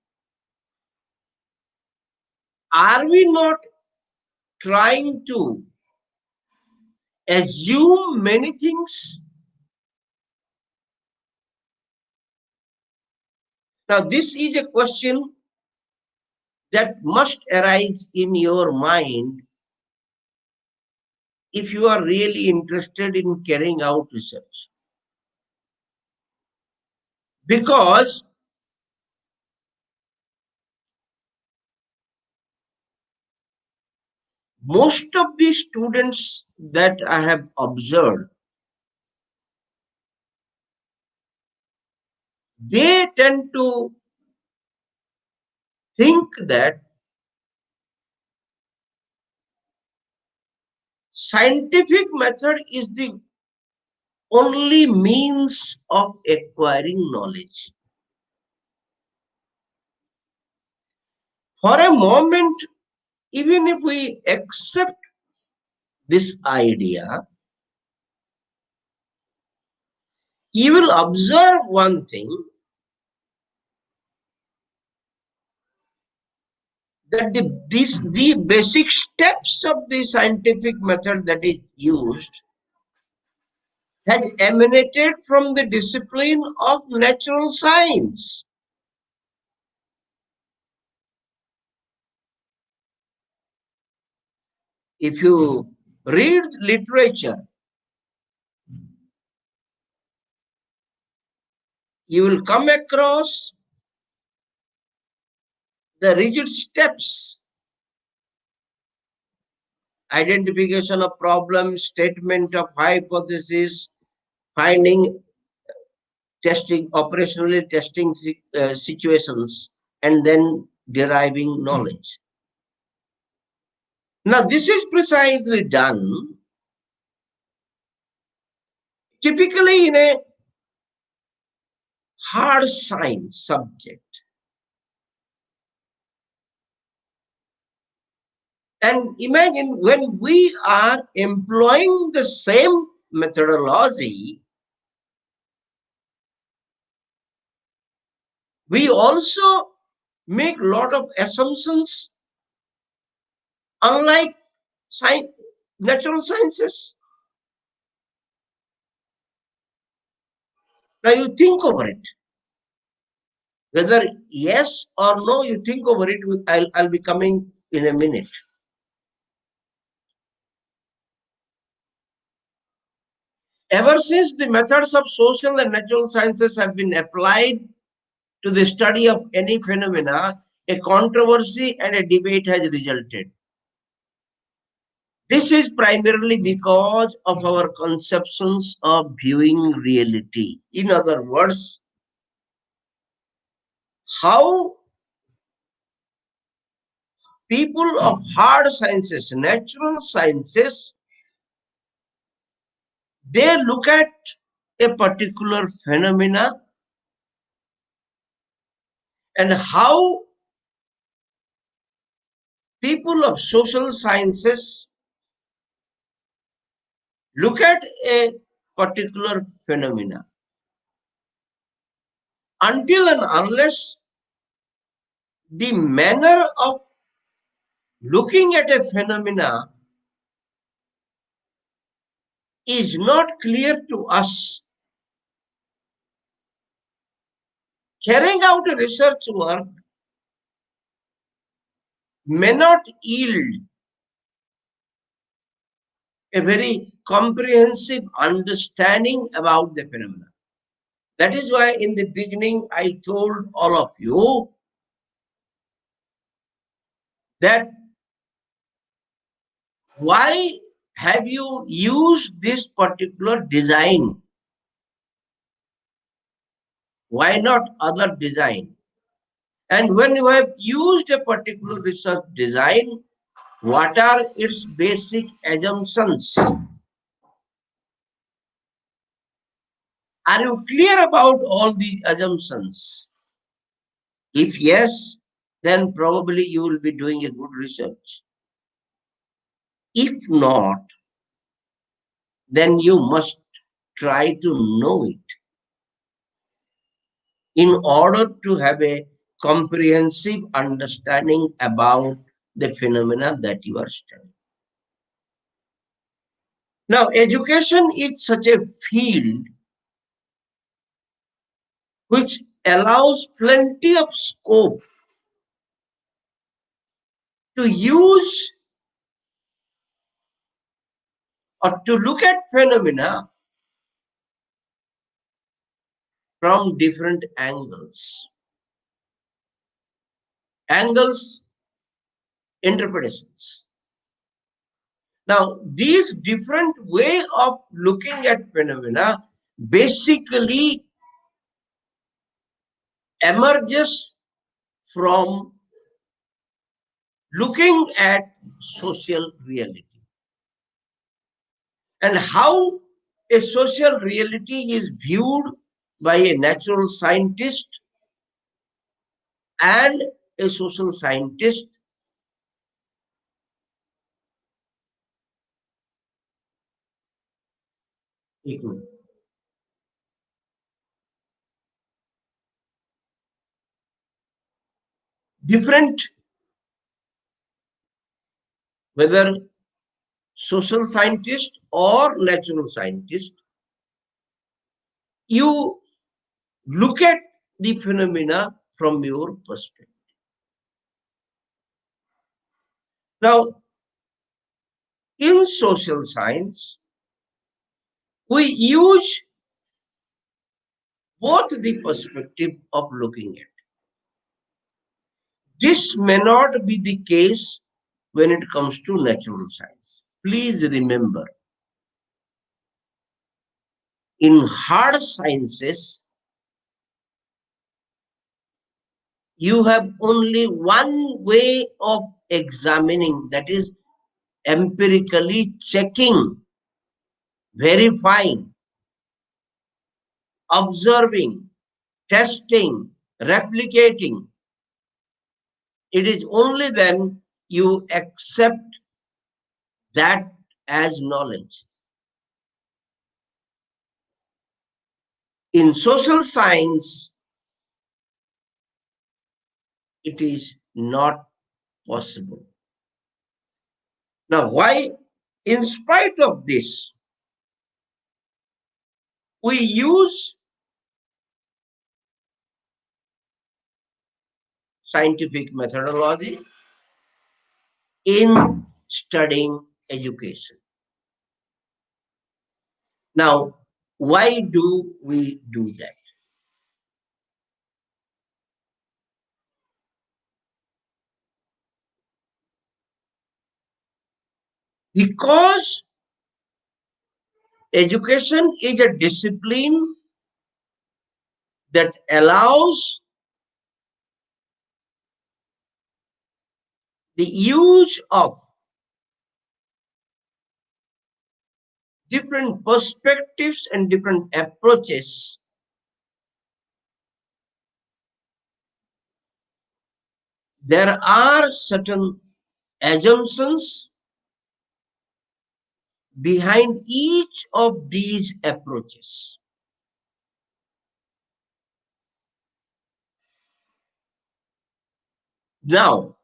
are we not trying to assume many things? Now, this is a question that must arise in your mind if you are really interested in carrying out research. Because most of the students that I have observed, they tend to think that scientific method is the only means of acquiring knowledge. For a moment, even if we accept this idea, you will observe one thing, that the basic steps of the scientific method that is used has emanated from the discipline of natural science. If you read literature, you will come across the rigid steps: identification of problem, statement of hypothesis, finding, testing, operationally testing situations, and then deriving knowledge. Now, this is precisely done typically in a hard science subject. And imagine when we are employing the same methodology, we also make a lot of assumptions, unlike science, natural sciences. Now you think over it. Whether yes or no, you think over it. I'll be coming in a minute. Ever since the methods of social and natural sciences have been applied to the study of any phenomena, a controversy and a debate has resulted. This is primarily because of our conceptions of viewing reality. In other words, how people of hard sciences, natural sciences, they look at a particular phenomena, and how people of social sciences look at a particular phenomena. Until and unless the manner of looking at a phenomena is not clear to us, carrying out a research work may not yield a very comprehensive understanding about the phenomena. That is why in the beginning I told all of you that why have you used this particular design? Why not other design? And when you have used a particular research design, what are its basic assumptions? Are you clear about all the assumptions? If yes, then probably you will be doing a good research. If not, then you must try to know it in order to have a comprehensive understanding about the phenomena that you are studying. Now, education is such a field which allows plenty of scope to use or to look at phenomena from different angles. Angles, interpretations. Now, these different way of looking at phenomena basically emerges from looking at social reality and how a social reality is viewed by a natural scientist and a social scientist एक minute. Different, whether social scientist or natural scientist, you look at the phenomena from your perspective. Now, in social science, we use both the perspective of looking at. This may not be the case when it comes to natural science. Please remember, in hard sciences, you have only one way of examining, that is empirically checking, verifying, observing, testing, replicating. It is only then you accept that as knowledge. In social science, it is not possible. Now, why, in spite of this, we use scientific methodology in studying education? Now, why do we do that? Because education is a discipline that allows the use of different perspectives and different approaches. There are certain assumptions behind each of these approaches. Now,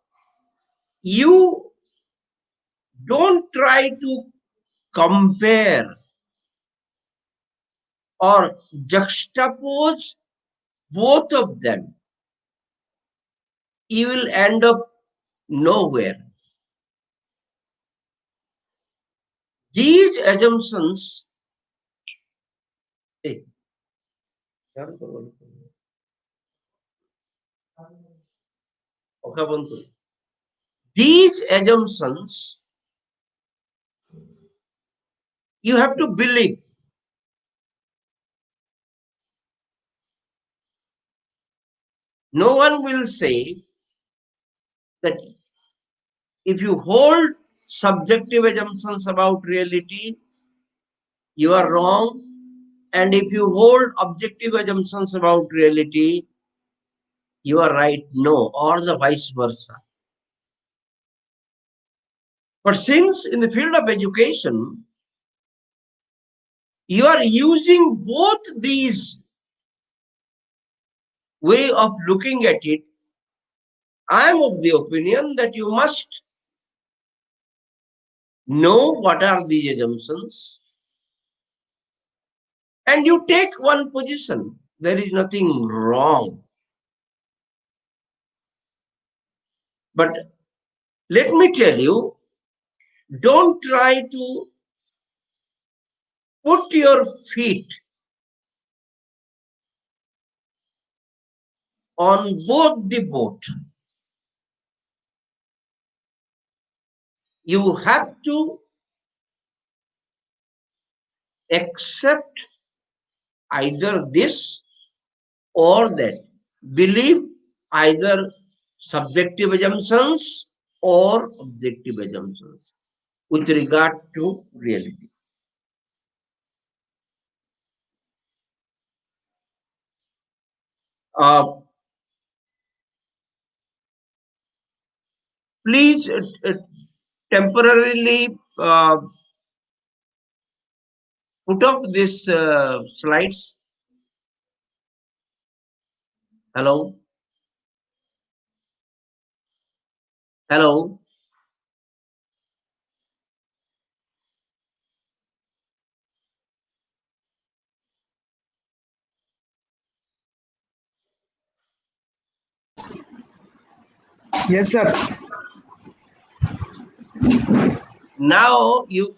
you don't try to compare or juxtapose both of them. You will end up nowhere. These assumptions, hey, these assumptions you have to believe. No one will say that if you hold subjective assumptions about reality, you are wrong. And if you hold objective assumptions about reality, you are right. No, or the vice versa. But since in the field of education, you are using both these way of looking at it, I am of the opinion that you must know what are these assumptions and you take one position. There is nothing wrong. But let me tell you, don't try to put your feet on both the boat. You have to accept either this or that. Believe either subjective assumptions or objective assumptions with regard to reality. Please temporarily put off these slides. Hello, hello. Yes, sir. Now you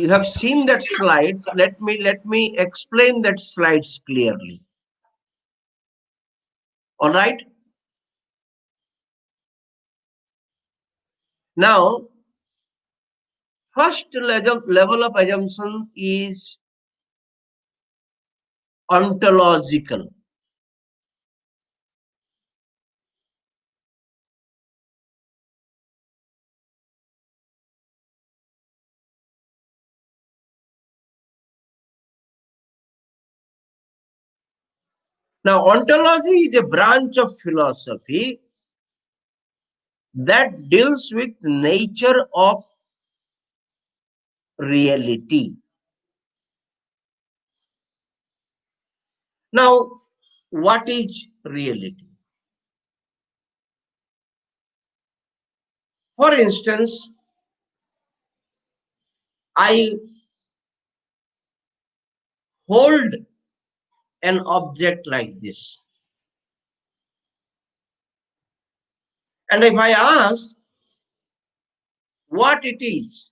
have seen that slides. Let me explain that slides clearly. All right. Now, first level of assumption is ontological. Now, ontology is a branch of philosophy that deals with nature of reality. Now, what is reality? For instance, I hold an object like this. And if I ask what it is,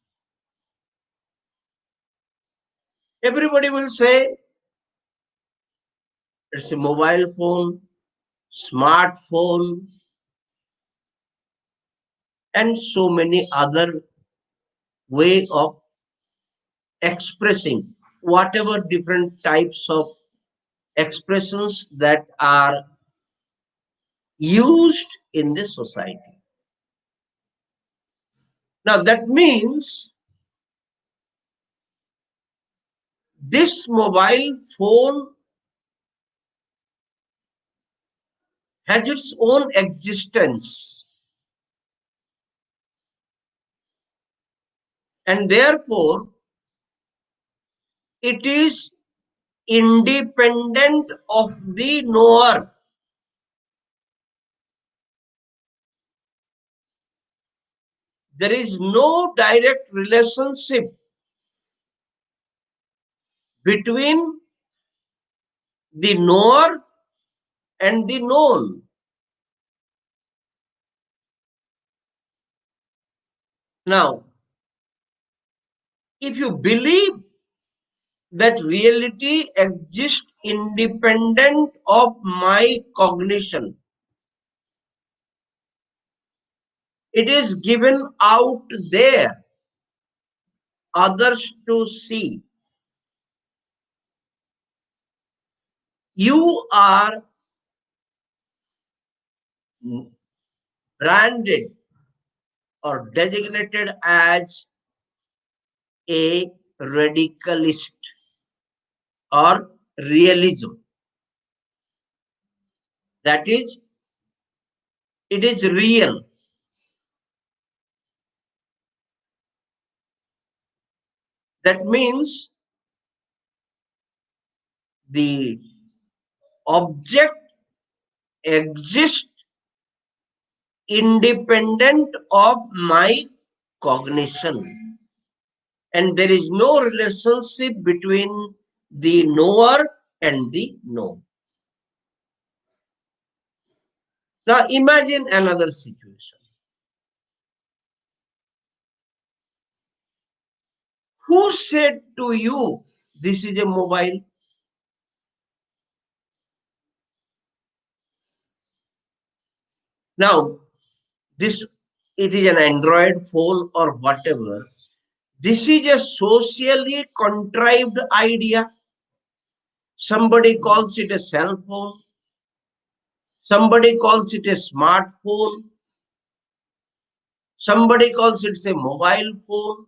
everybody will say it's a mobile phone, smartphone, and so many other way of expressing whatever different types of expressions that are used in the society. Now that means this mobile phone has its own existence, and therefore it is independent of the knower. There is no direct relationship between the knower and the known. Now, if you believe that reality exists independent of my cognition, it is given out there, others to see. You are branded or designated as a radicalist or realism. That is, it is real. That means the object exists independent of my cognition, and there is no relationship between the knower and the known. Now imagine another situation. Who said to you this is a mobile? Now this, it is an Android phone or whatever. This is a socially contrived idea. Somebody calls it a cell phone. Somebody calls it a smartphone. Somebody calls it a mobile phone.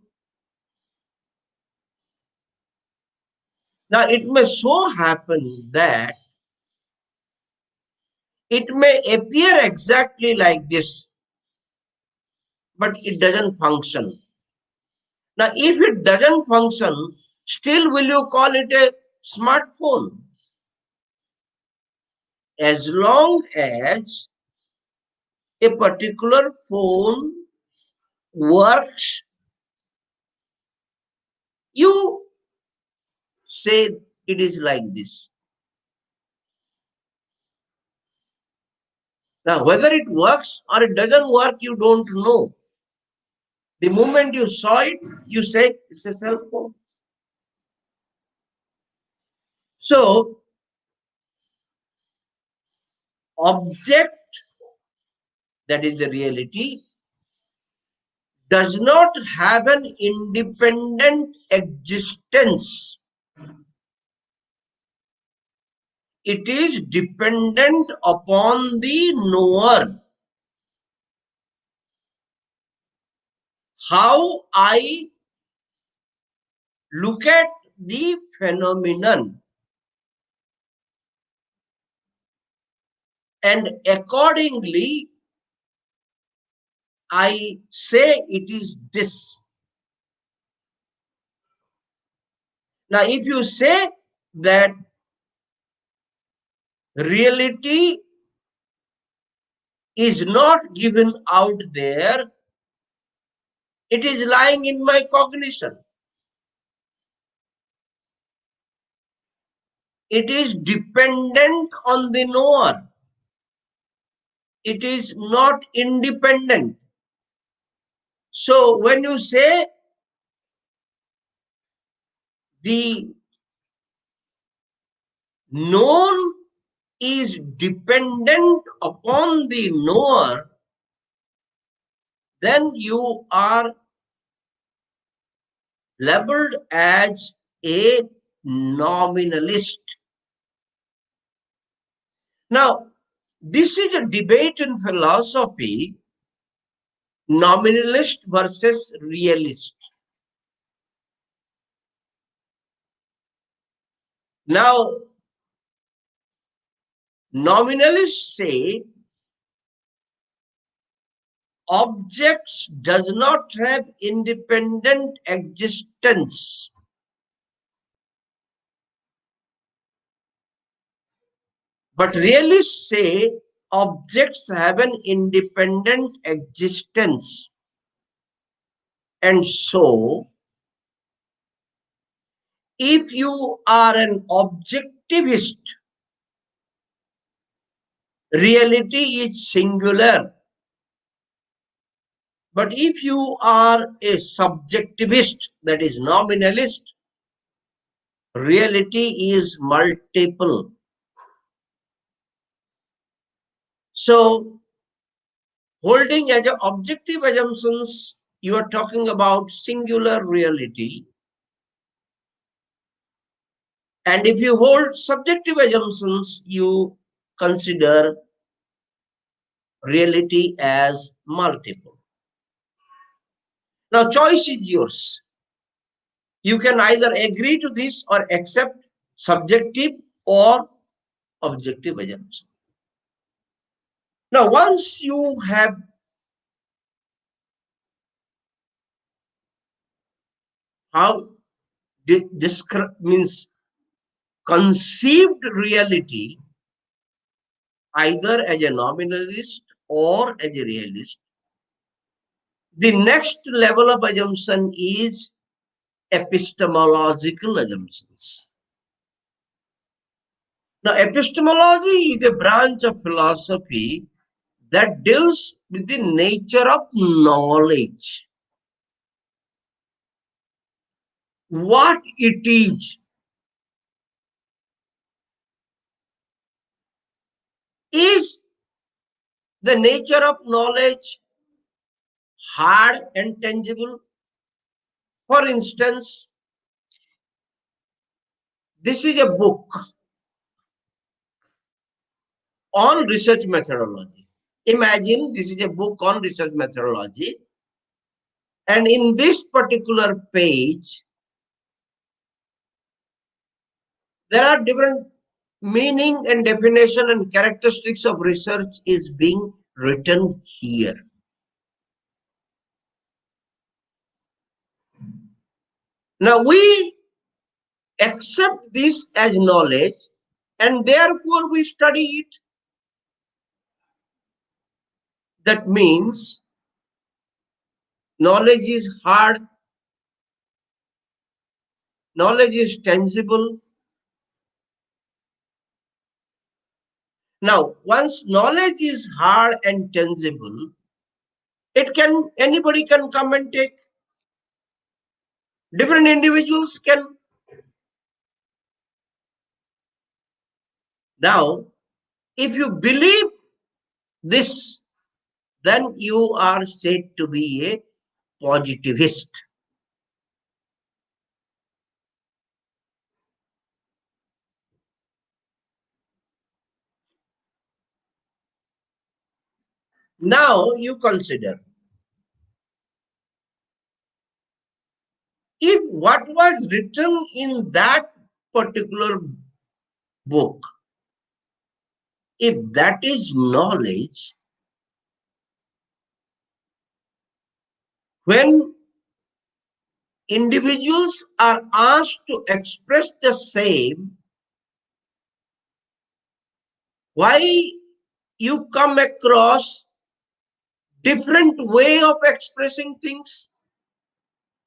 Now it may so happen that it may appear exactly like this, but it doesn't function. Now, if it doesn't function, still will you call it a smartphone? As long as a particular phone works, you say it is like this. Now, whether it works or it doesn't work, you don't know. The moment you saw it, you say it's a cell phone. So, object, that is the reality, does not have an independent existence. It is dependent upon the knower. How I look at the phenomenon, and accordingly I say it is this. Now, if you say that reality is not given out there, it is lying in my cognition. It is dependent on the knower. It is not independent. So when you say the known is dependent upon the knower, then you are labeled as a nominalist. Now, this is a debate in philosophy, nominalist versus realist. Now, nominalists say objects does not have independent existence. But realists say objects have an independent existence. And so, if you are an objectivist, reality is singular. But if you are a subjectivist, that is nominalist, reality is multiple. So, holding as objective assumptions, you are talking about singular reality. And if you hold subjective assumptions, you consider reality as multiple. Now, choice is yours. You can either agree to this or accept subjective or objective assumption. Now, once you have how this means conceived reality either as a nominalist or as a realist, the next level of assumption is epistemological assumptions. Now, epistemology is a branch of philosophy that deals with the nature of knowledge. What it is the nature of knowledge hard and tangible? For instance, this is a book on research methodology. Imagine this is a book on research methodology, and in this particular page, there are different meaning and definition and characteristics of research is being written here. Now we accept this as knowledge and therefore we study it. That means knowledge is hard, knowledge is tangible. Now, once knowledge is hard and tangible, anybody can come and take. Different individuals can. Now, if you believe this, then you are said to be a positivist. Now you consider, if what was written in that particular book, if that is knowledge, when individuals are asked to express the same, why you come across different way of expressing things?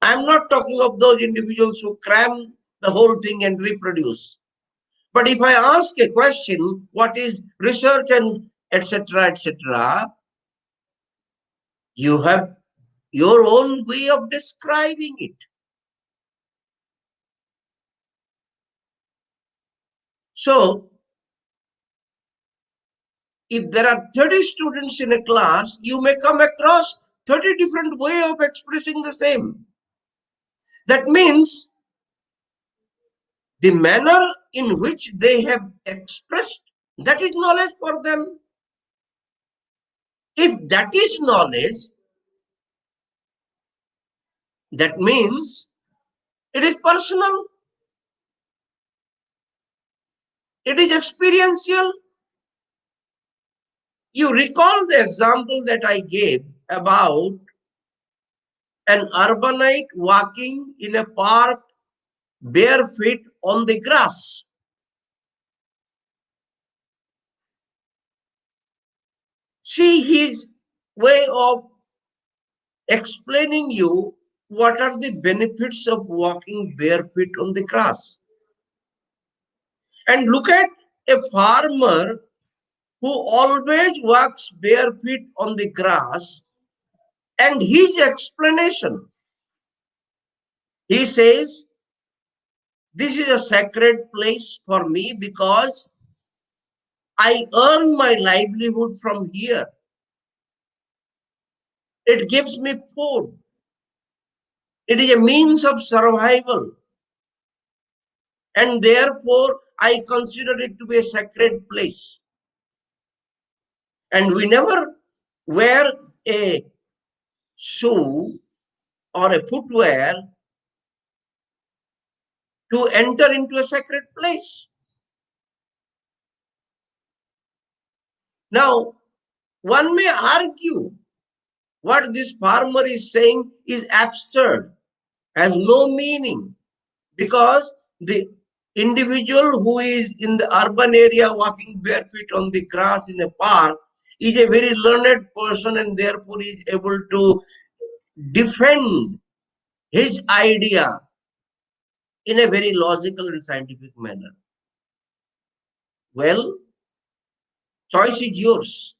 I'm not talking of those individuals who cram the whole thing and reproduce. But if I ask a question, what is research and etc., etc., you have your own way of describing it. So, if there are 30 students in a class, you may come across 30 different way of expressing the same. That means the manner in which they have expressed, that is knowledge for them. If that is knowledge, that means it is personal, it is experiential. You recall the example that I gave about an urbanite walking in a park bare feet on the grass. See his way of explaining you what are the benefits of walking bare feet on the grass. And look at a farmer who always walks bare feet on the grass, and his explanation, he says, this is a sacred place for me because I earn my livelihood from here. It gives me food. It is a means of survival. And therefore, I consider it to be a sacred place. And we never wear a shoe or a footwear to enter into a sacred place. Now, one may argue what this farmer is saying is absurd, has no meaning, because the individual who is in the urban area walking barefoot on the grass in a park is a very learned person and therefore is able to defend his idea in a very logical and scientific manner. Well, choice is yours.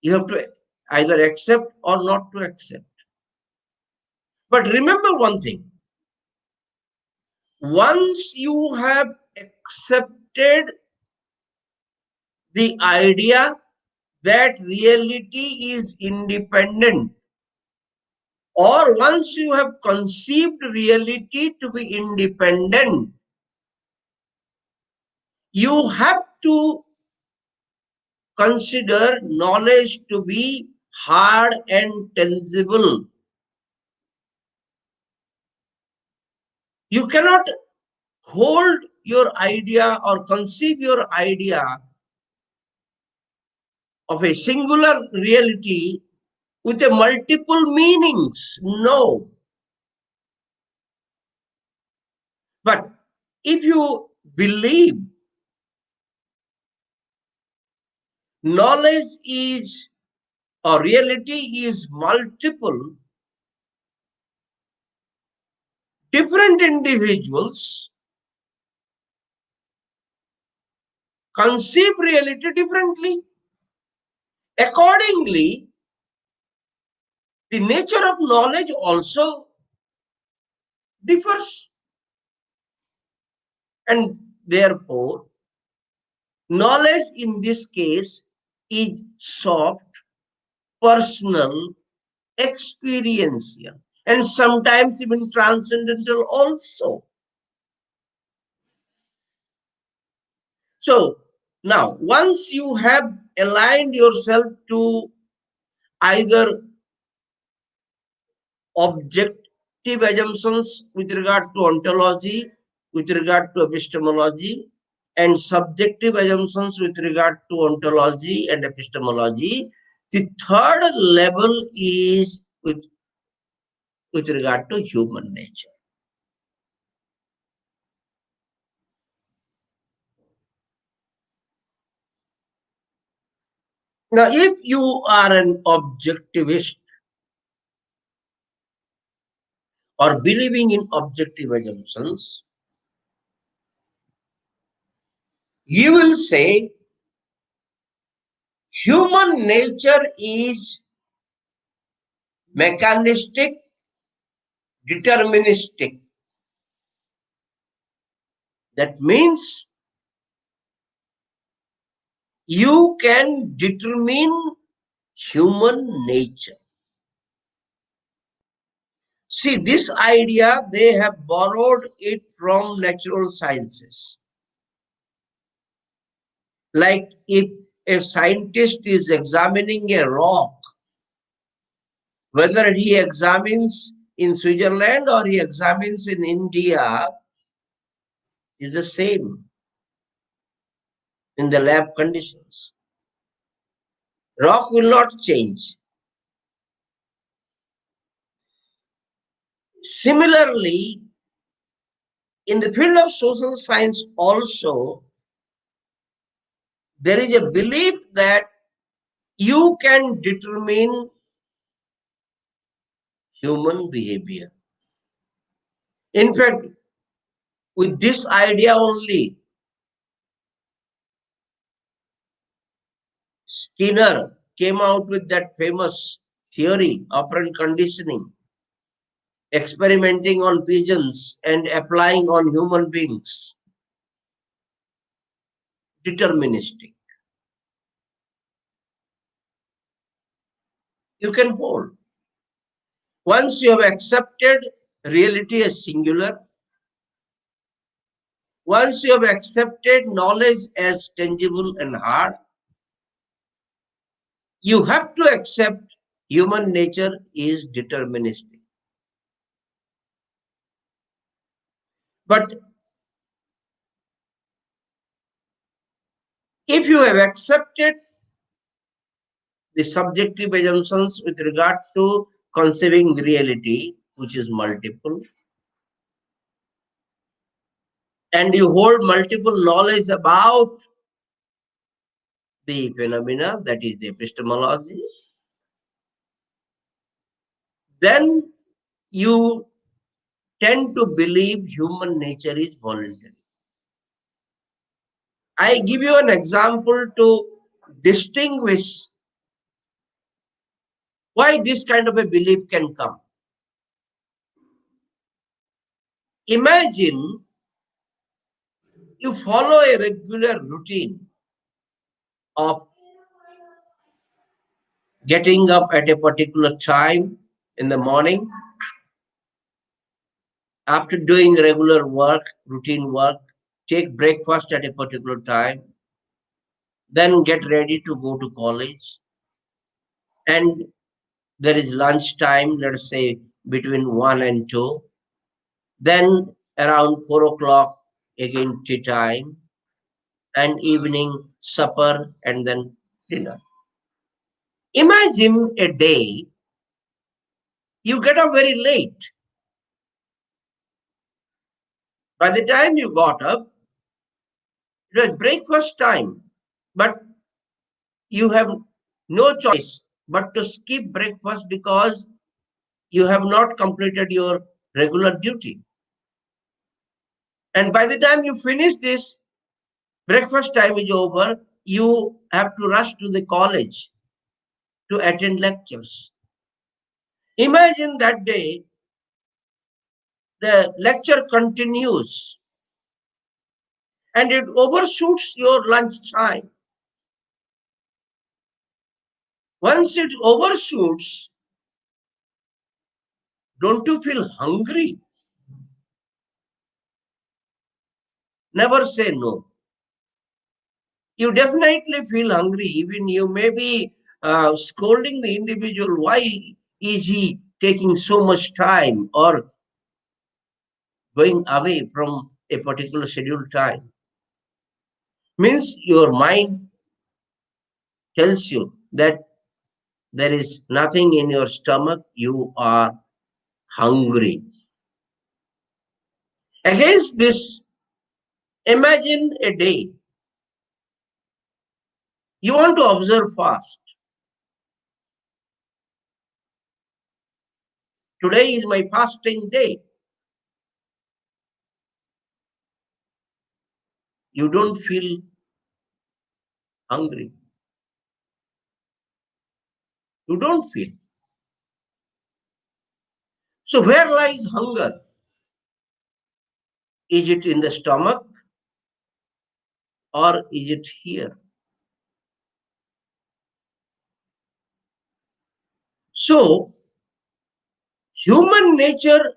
You have to either accept or not to accept. But remember one thing. Once you have accepted the idea that reality is independent, or once you have conceived reality to be independent, you have to consider knowledge to be hard and tangible. You cannot hold your idea or conceive your idea of a singular reality with a multiple meanings. No. But if you believe knowledge is or reality is multiple, different individuals conceive reality differently. Accordingly, the nature of knowledge also differs. And therefore, knowledge in this case is soft, personal, experiential, and sometimes even transcendental also. So, now, once you have aligned yourself to either objective assumptions with regard to ontology, with regard to epistemology, and subjective assumptions with regard to ontology and epistemology, the third level is with regard to human nature. Now, if you are an objectivist or believing in objective assumptions, you will say human nature is mechanistic, deterministic. That means you can determine human nature. See, this idea, they have borrowed it from natural sciences. Like if a scientist is examining a rock, whether he examines in Switzerland or he examines in India, is the same in the lab conditions. Rock will not change. Similarly, in the field of social science also, there is a belief that you can determine human behavior. In fact, with this idea only, Skinner came out with that famous theory, operant conditioning, experimenting on pigeons and applying on human beings. Deterministic. You can hold. Once you have accepted reality as singular, once you have accepted knowledge as tangible and hard, you have to accept human nature is deterministic. But if you have accepted the subjective assumptions with regard to conceiving reality, which is multiple, and you hold multiple knowledge about the phenomena, that is the epistemology, then you tend to believe human nature is voluntary. I give you an example to distinguish why this kind of a belief can come. Imagine you follow a regular routine of getting up at a particular time in the morning, after doing regular work, routine work, take breakfast at a particular time, then get ready to go to college, and there is lunch time, let's say between 1 and 2, then around 4 o'clock again tea time, and evening supper, and then dinner. Imagine a day you get up very late. By the time you got up, it was breakfast time, but you have no choice but to skip breakfast because you have not completed your regular duty. And by the time you finish this, breakfast time is over, you have to rush to the college to attend lectures. Imagine that day, the lecture continues and it overshoots your lunch time. Once it overshoots, don't you feel hungry? Never say no. You definitely feel hungry. Even you may be scolding the individual, why is he taking so much time or going away from a particular scheduled time? Means your mind tells you that there is nothing in your stomach, you are hungry. Against this, imagine a day. You want to observe fast. Today is my fasting day. You don't feel hungry. You don't feel. So where lies hunger? Is it in the stomach or is it here? So human nature,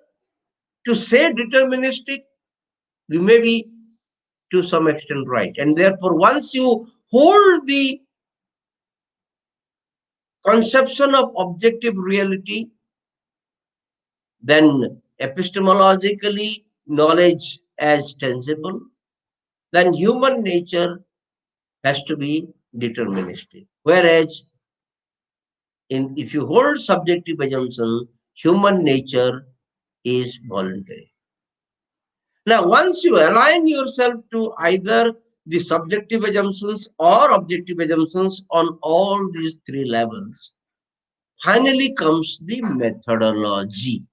to say deterministic, we may be to some extent right. And therefore, once you hold the conception of objective reality, then epistemologically knowledge as tangible, then human nature has to be deterministic. Whereas if you hold subjective assumption, human nature is voluntary. Now, once you align yourself to either the subjective assumptions or objective assumptions on all these three levels, finally comes the methodology.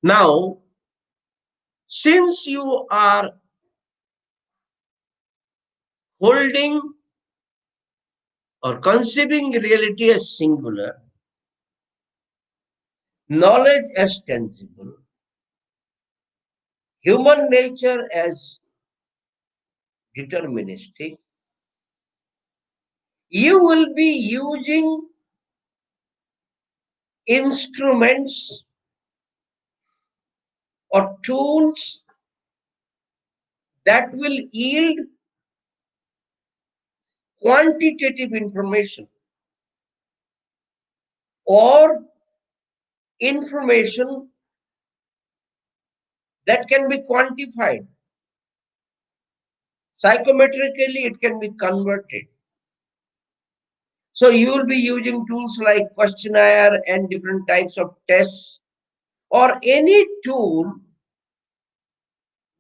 Now, since you are holding or conceiving reality as singular, knowledge as tangible, human nature as deterministic, you will be using instruments or tools that will yield quantitative information or information that can be quantified. Psychometrically, it can be converted. So you will be using tools like questionnaire and different types of tests or any tool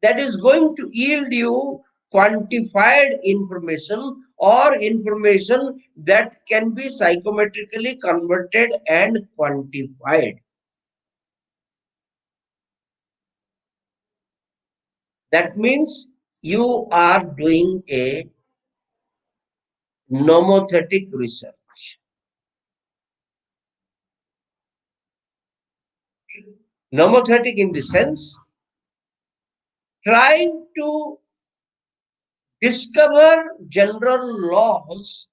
that is going to yield you quantified information or information that can be psychometrically converted and quantified. That means you are doing a nomothetic research. Nomothetic in the sense trying to discover general laws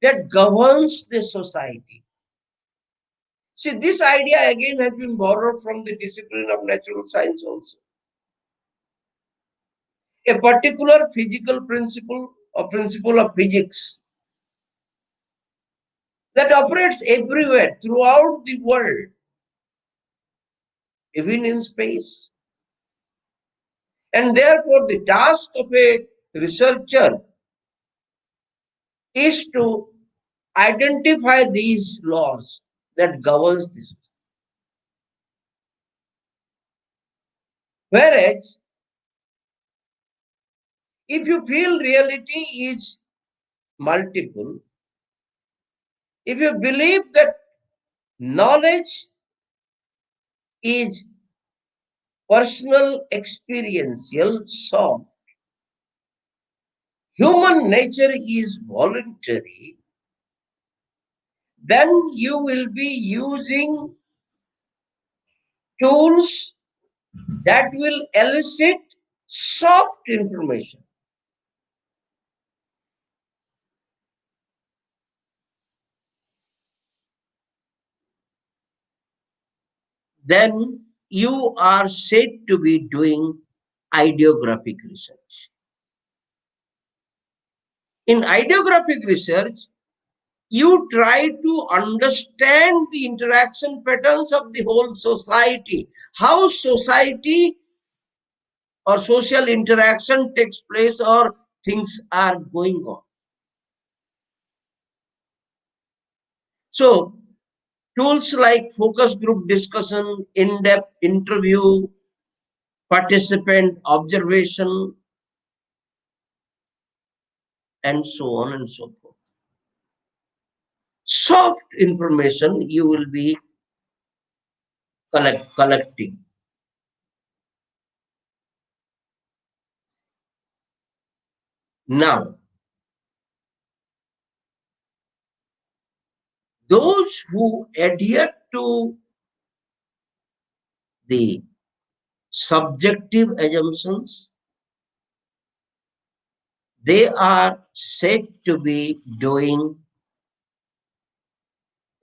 that governs the society. See, this idea again has been borrowed from the discipline of natural science also. A particular physical principle or principle of physics that operates everywhere throughout the world, even in space. And therefore, the task of a researcher is to identify these laws that governs this. Whereas, if you feel reality is multiple, if you believe that knowledge is personal, experiential, so human nature is voluntary, then you will be using tools that will elicit soft information. Then you are said to be doing ideographic research. In ideographic research, you try to understand the interaction patterns of the whole society, how society or social interaction takes place or things are going on. So, tools like focus group discussion, in-depth interview, participant observation, and so on and so forth. Soft information you will be collecting. Now, those who adhere to the subjective assumptions, they are said to be doing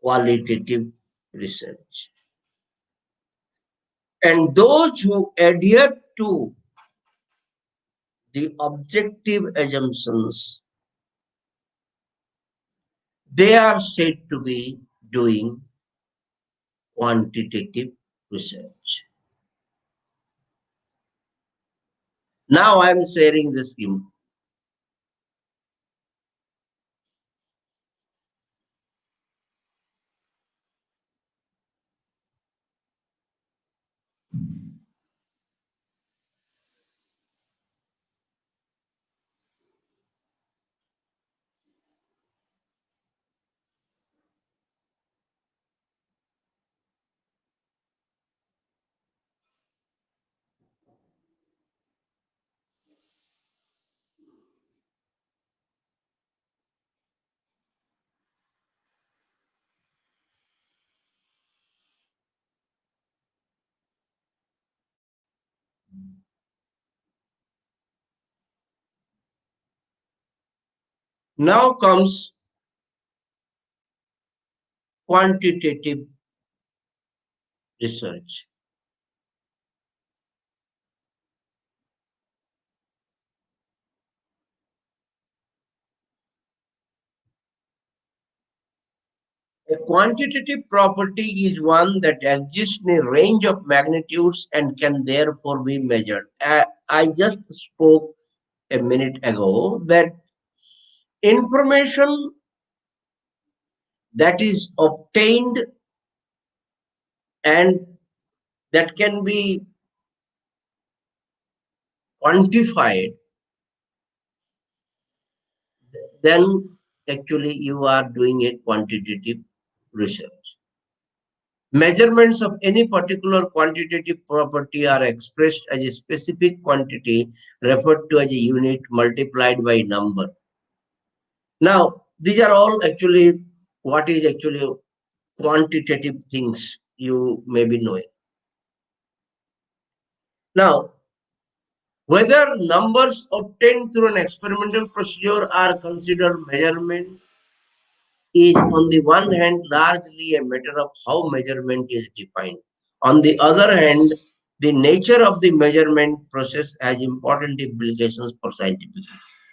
qualitative research. And those who adhere to the objective assumptions, they are said to be doing quantitative research. Now I am sharing the scheme. Now comes quantitative research. A quantitative property is one that exists in a range of magnitudes and can therefore be measured. I just spoke a minute ago that information that is obtained and that can be quantified, then actually you are doing a quantitative research. Measurements of any particular quantitative property are expressed as a specific quantity referred to as a unit multiplied by number. Now, these are all actually what is actually quantitative things you may be knowing. Now, whether numbers obtained through an experimental procedure are considered measurements is on the one hand largely a matter of how measurement is defined. On the other hand, the nature of the measurement process has important implications for scientific.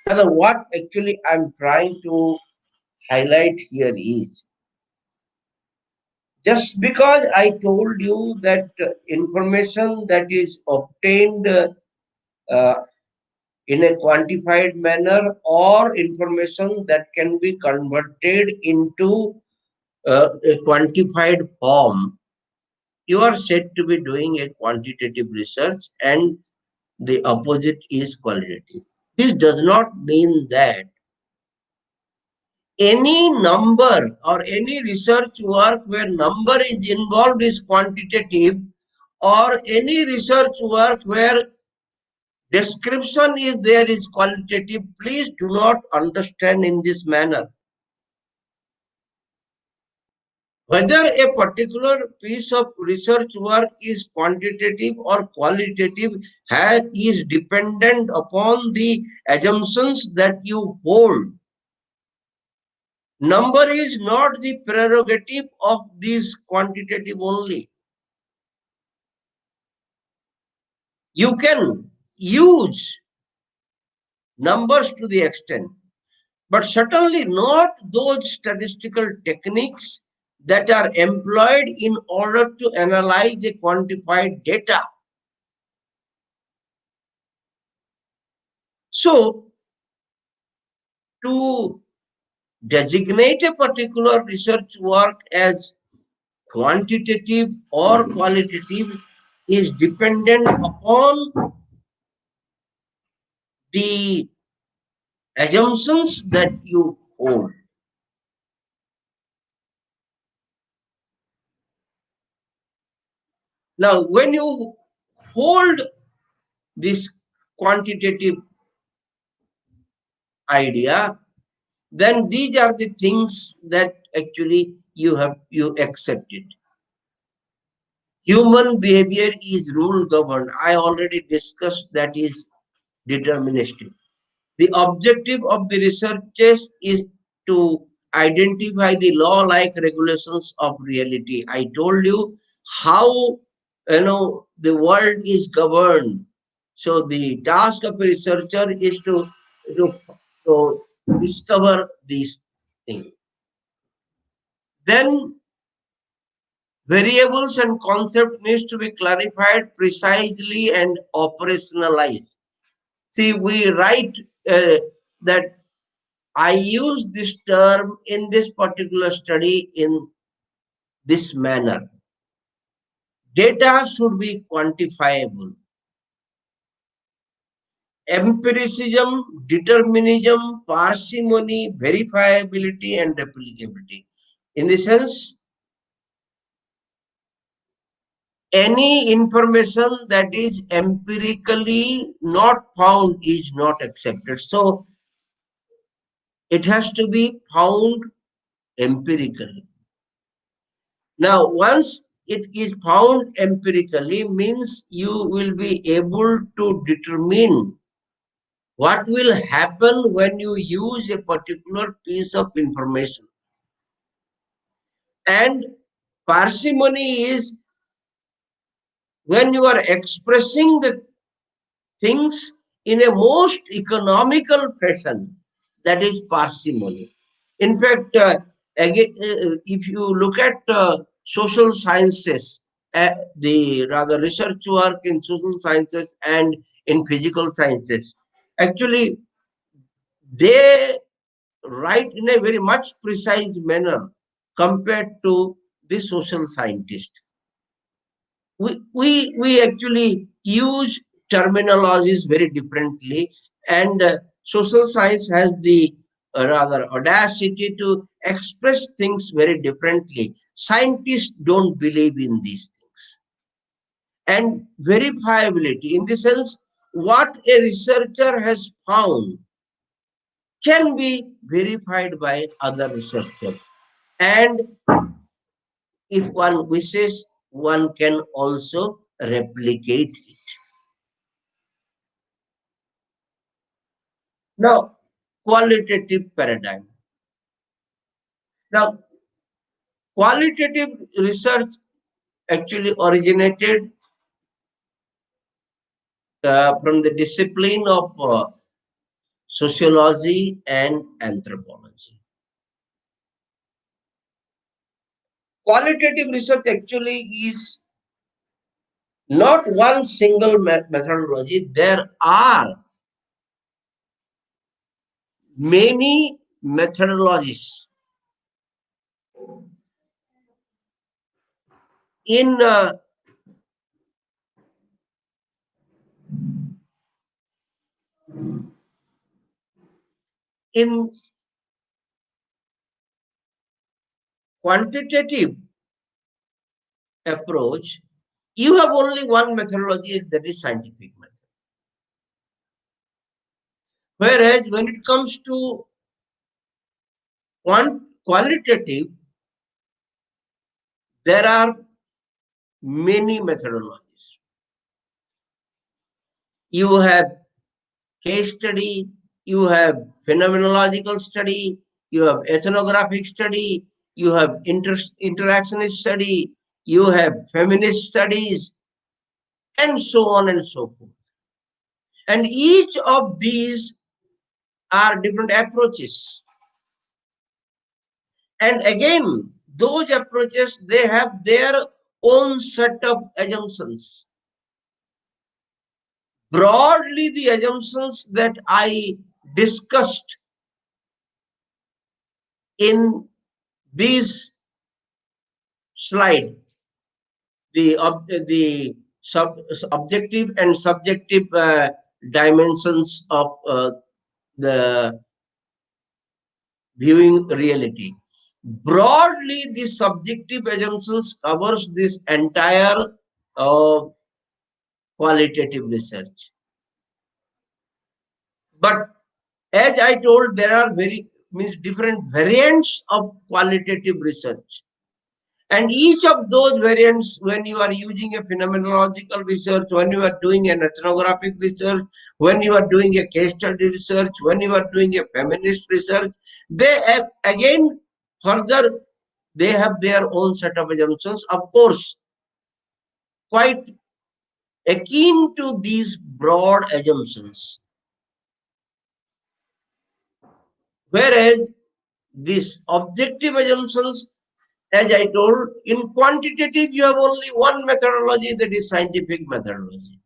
Now, what actually I'm trying to highlight here is just because I told you that information that is obtained uh, in a quantified manner or information that can be converted into a quantified form, you are said to be doing a quantitative research, and the opposite is qualitative. This does not mean that any number or any research work where number is involved is quantitative, or any research work where description is there is qualitative. Please do not understand in this manner. Whether a particular piece of research work is quantitative or qualitative is dependent upon the assumptions that you hold. Number is not the prerogative of this quantitative only. You can use numbers to the extent, but certainly not those statistical techniques that are employed in order to analyze a quantified data. So, to designate a particular research work as quantitative or qualitative is dependent upon the assumptions that you hold. Now, when you hold this quantitative idea, then these are the things that actually you accept it. Human behavior is rule governed. I already discussed that is deterministic. The objective of the researches is to identify the law-like regulations of reality. I told you how the world is governed. So the task of a researcher is to, to discover these things. Then variables and concept needs to be clarified precisely and operationalized. See, we write that I use this term in this particular study in this manner. Data should be quantifiable. Empiricism, determinism, parsimony, verifiability, and replicability. In the sense, any information that is empirically not found is not accepted. So, it has to be found empirically. Now, once it is found empirically, means you will be able to determine what will happen when you use a particular piece of information. And parsimony is when you are expressing the things in a most economical fashion. That is parsimony. In fact, if you look at social sciences, the rather research work in social sciences and in physical sciences, actually they write in a very much precise manner compared to the social scientist. We actually use terminologies very differently, and social science has the rather audacity to express things very differently. Scientists don't believe in these things. And verifiability, in the sense, what a researcher has found can be verified by other researchers. And if one wishes, one can also replicate it. Now, qualitative paradigm. Now, qualitative research actually originated from the discipline of sociology and anthropology. Qualitative research actually is not one single methodology. There are many methodologies in in quantitative approach, you have only one methodology, that is scientific method. Whereas when it comes to qualitative, there are many methodologies. You have case study, you have phenomenological study, you have ethnographic study, you have interactionist study, you have feminist studies, and so on and so forth. And each of these are different approaches. And again, those approaches, they have their own set of assumptions. Broadly, the assumptions that I discussed in this slide, the objective and subjective dimensions of the viewing reality. Broadly, the subjective assumptions covers this entire qualitative research. But as I told, there are different variants of qualitative research. And each of those variants, when you are using a phenomenological research, when you are doing an ethnographic research, when you are doing a case study research, when you are doing a feminist research, they have again further, they have their own set of assumptions, of course, quite akin to these broad assumptions. Whereas these objective assumptions, as I told, in quantitative, you have only one methodology, that is scientific methodology.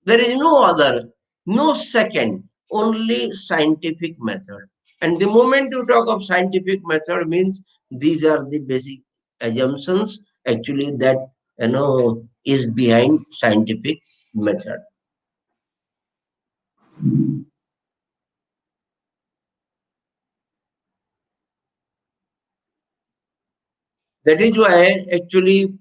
There is no other, no second, only scientific method. And the moment you talk of scientific method means these are the basic assumptions actually that is behind scientific method. That is why actually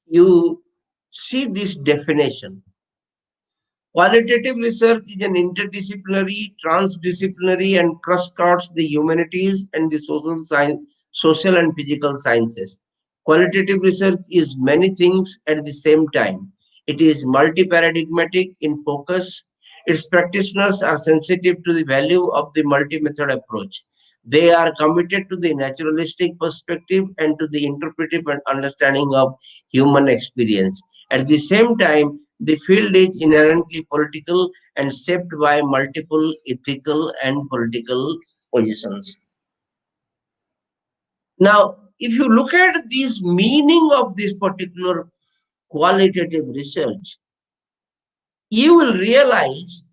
you see this definition. Qualitative research is an interdisciplinary, transdisciplinary, and cross-cuts the humanities and the social and physical sciences. Qualitative research is many things at the same time. It is multi-paradigmatic in focus. Its practitioners are sensitive to the value of the multi-method approach. They are committed to the naturalistic perspective and to the interpretive understanding of human experience. At the same time, the field is inherently political and shaped by multiple ethical and political positions. Now, if you look at this meaning of this particular qualitative research, you will realize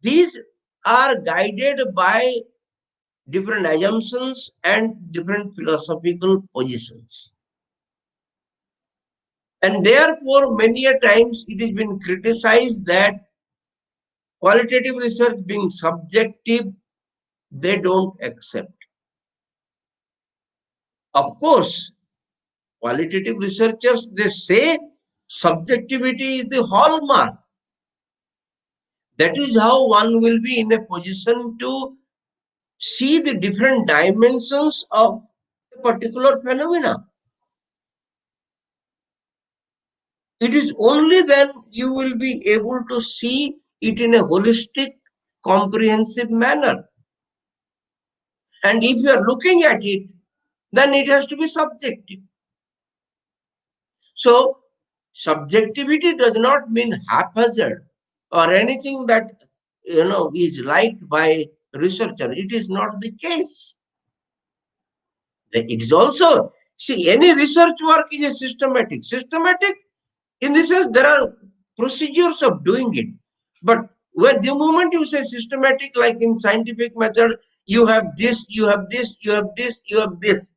these are guided by different assumptions and different philosophical positions. And therefore, many a times it has been criticized that qualitative research being subjective, they don't accept. Of course, qualitative researchers, they say subjectivity is the hallmark. That is how one will be in a position to see the different dimensions of a particular phenomena. It is only then you will be able to see it in a holistic, comprehensive manner. And if you are looking at it, then it has to be subjective. So, subjectivity does not mean haphazard or anything that is liked by researcher. It is not the case. It is also, see, any research work is a systematic. Systematic in the sense there are procedures of doing it. But when the moment you say systematic, like in scientific method, you have this, you have this, you have this, you have this.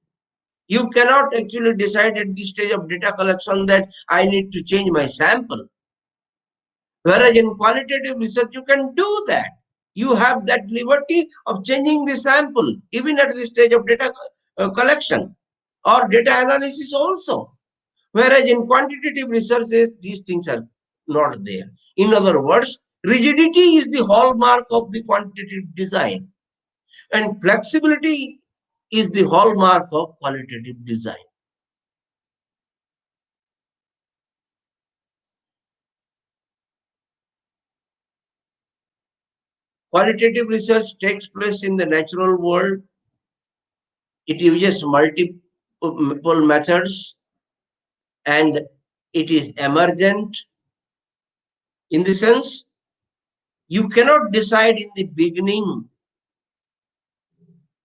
You cannot actually decide at this stage of data collection that I need to change my sample. Whereas in qualitative research, you can do that. You have that liberty of changing the sample, even at the stage of data collection or data analysis also. Whereas in quantitative researches, these things are not there. In other words, rigidity is the hallmark of the quantitative design, and flexibility is the hallmark of qualitative design. Qualitative research takes place in the natural world. It uses multiple methods and it is emergent in the sense you cannot decide in the beginning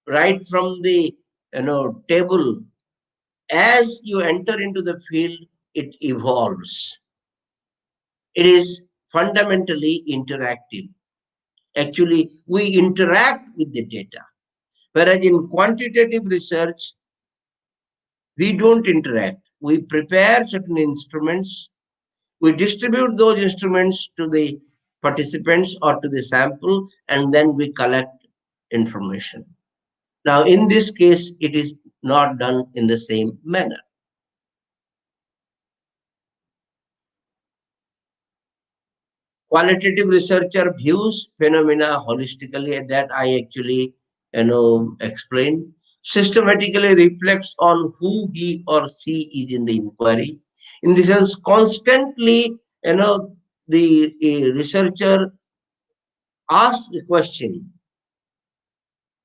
right from the table. As you enter into the field, it evolves. It is fundamentally interactive. Actually, we interact with the data. Whereas in quantitative research, we don't interact. We prepare certain instruments, we distribute those instruments to the participants or to the sample, and then we collect information. Now, in this case, it is not done in the same manner. Qualitative researcher views phenomena holistically, that I actually explained. Systematically reflects on who he or she is in the inquiry. In this sense, constantly, the researcher asks a question: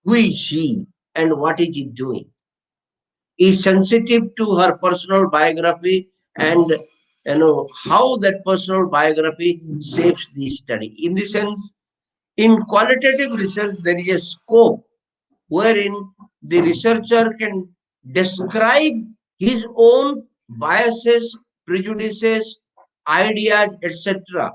who is she and what is he doing? Is sensitive to her personal biography and how that personal biography shapes the study. In the sense, in qualitative research, there is a scope wherein the researcher can describe his own biases, prejudices, ideas, etc.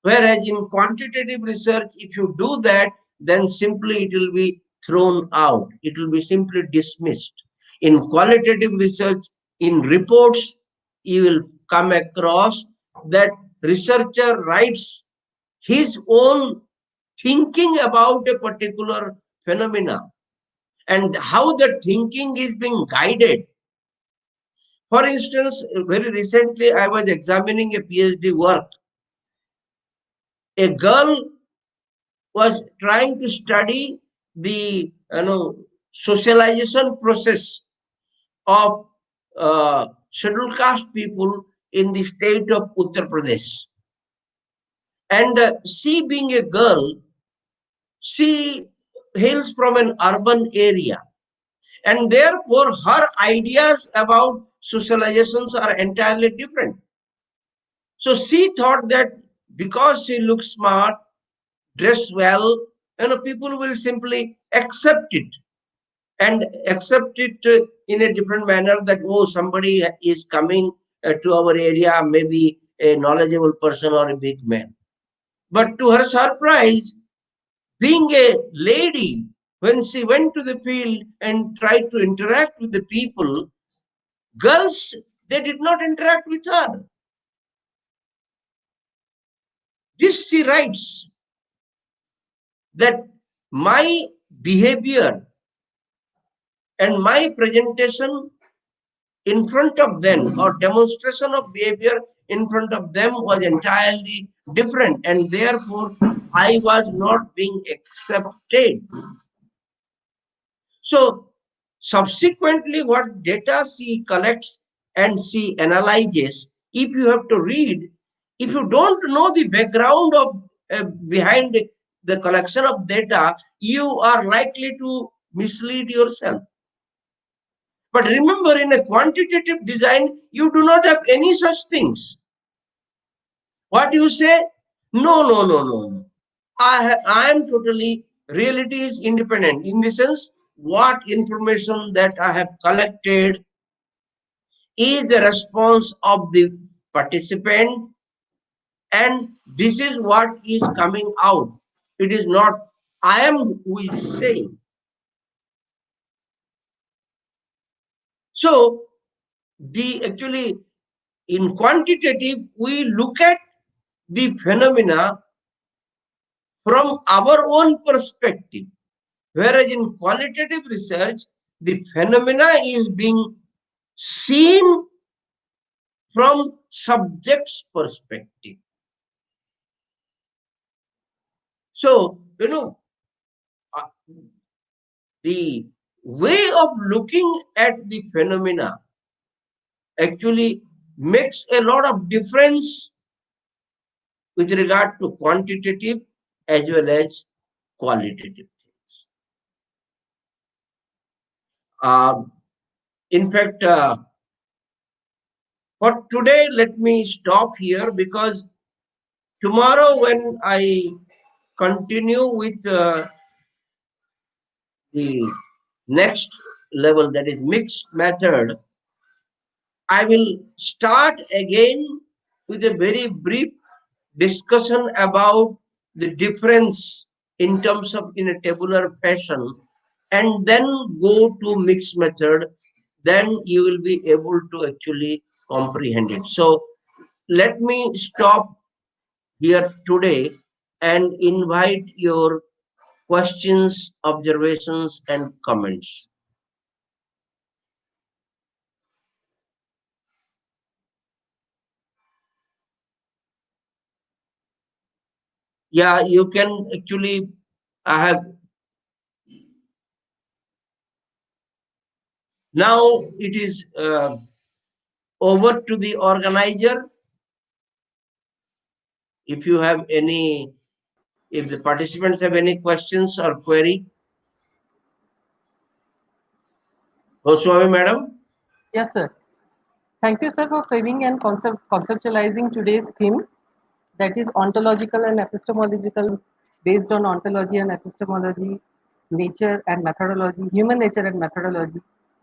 Whereas in quantitative research, if you do that, then simply it will be thrown out. It will be simply dismissed. In qualitative research, in reports, you will come across that researcher writes his own thinking about a particular phenomena and how the thinking is being guided. For instance, very recently I was examining a PhD work. A girl was trying to study the socialization process of scheduled caste people in the state of Uttar Pradesh. And she being a girl, she hails from an urban area. And therefore, her ideas about socializations are entirely different. So she thought that because she looks smart, dressed well, people will simply accept it and accept it in a different manner, that, oh, somebody is coming to our area, maybe a knowledgeable person or a big man. But to her surprise, being a lady, when she went to the field and tried to interact with the people, girls, they did not interact with her. This she writes, that my behavior and my presentation in front of them, or demonstration of behavior in front of them, was entirely different, and therefore I was not being accepted. So subsequently, what data she collects and she analyzes, if you have to read, if you don't know the background of behind the collection of data, you are likely to mislead yourself. But remember, in a quantitative design, you do not have any such things. What you say? No, no, no, no, no. I am totally, reality is independent. In the sense, what information that I have collected is the response of the participant And this is what is coming out. It is not I am who is saying. So the actually in quantitative we look at the phenomena from our own perspective, whereas in qualitative research the phenomena is being seen from subject's perspective. So uh, the way of looking at the phenomena actually makes a lot of difference with regard to quantitative as well as qualitative things. Uh, in fact, for today, let me stop here because tomorrow, when I continue with the next level, that is mixed method, I will start again with a very brief discussion about the difference in terms of in a tabular fashion, and then go to mixed method. Then you will be able to actually comprehend it. So let me stop here today and invite your questions, observations, and comments. Yeah, you can actually. I have now. It is over to the organizer. If you have any, if the participants have any questions or query, Goswami madam. Yes, sir. Thank you, sir, for framing and conceptualizing today's theme, that is ontological and epistemological, based on ontology and epistemology, nature and methodology, human nature and methodology,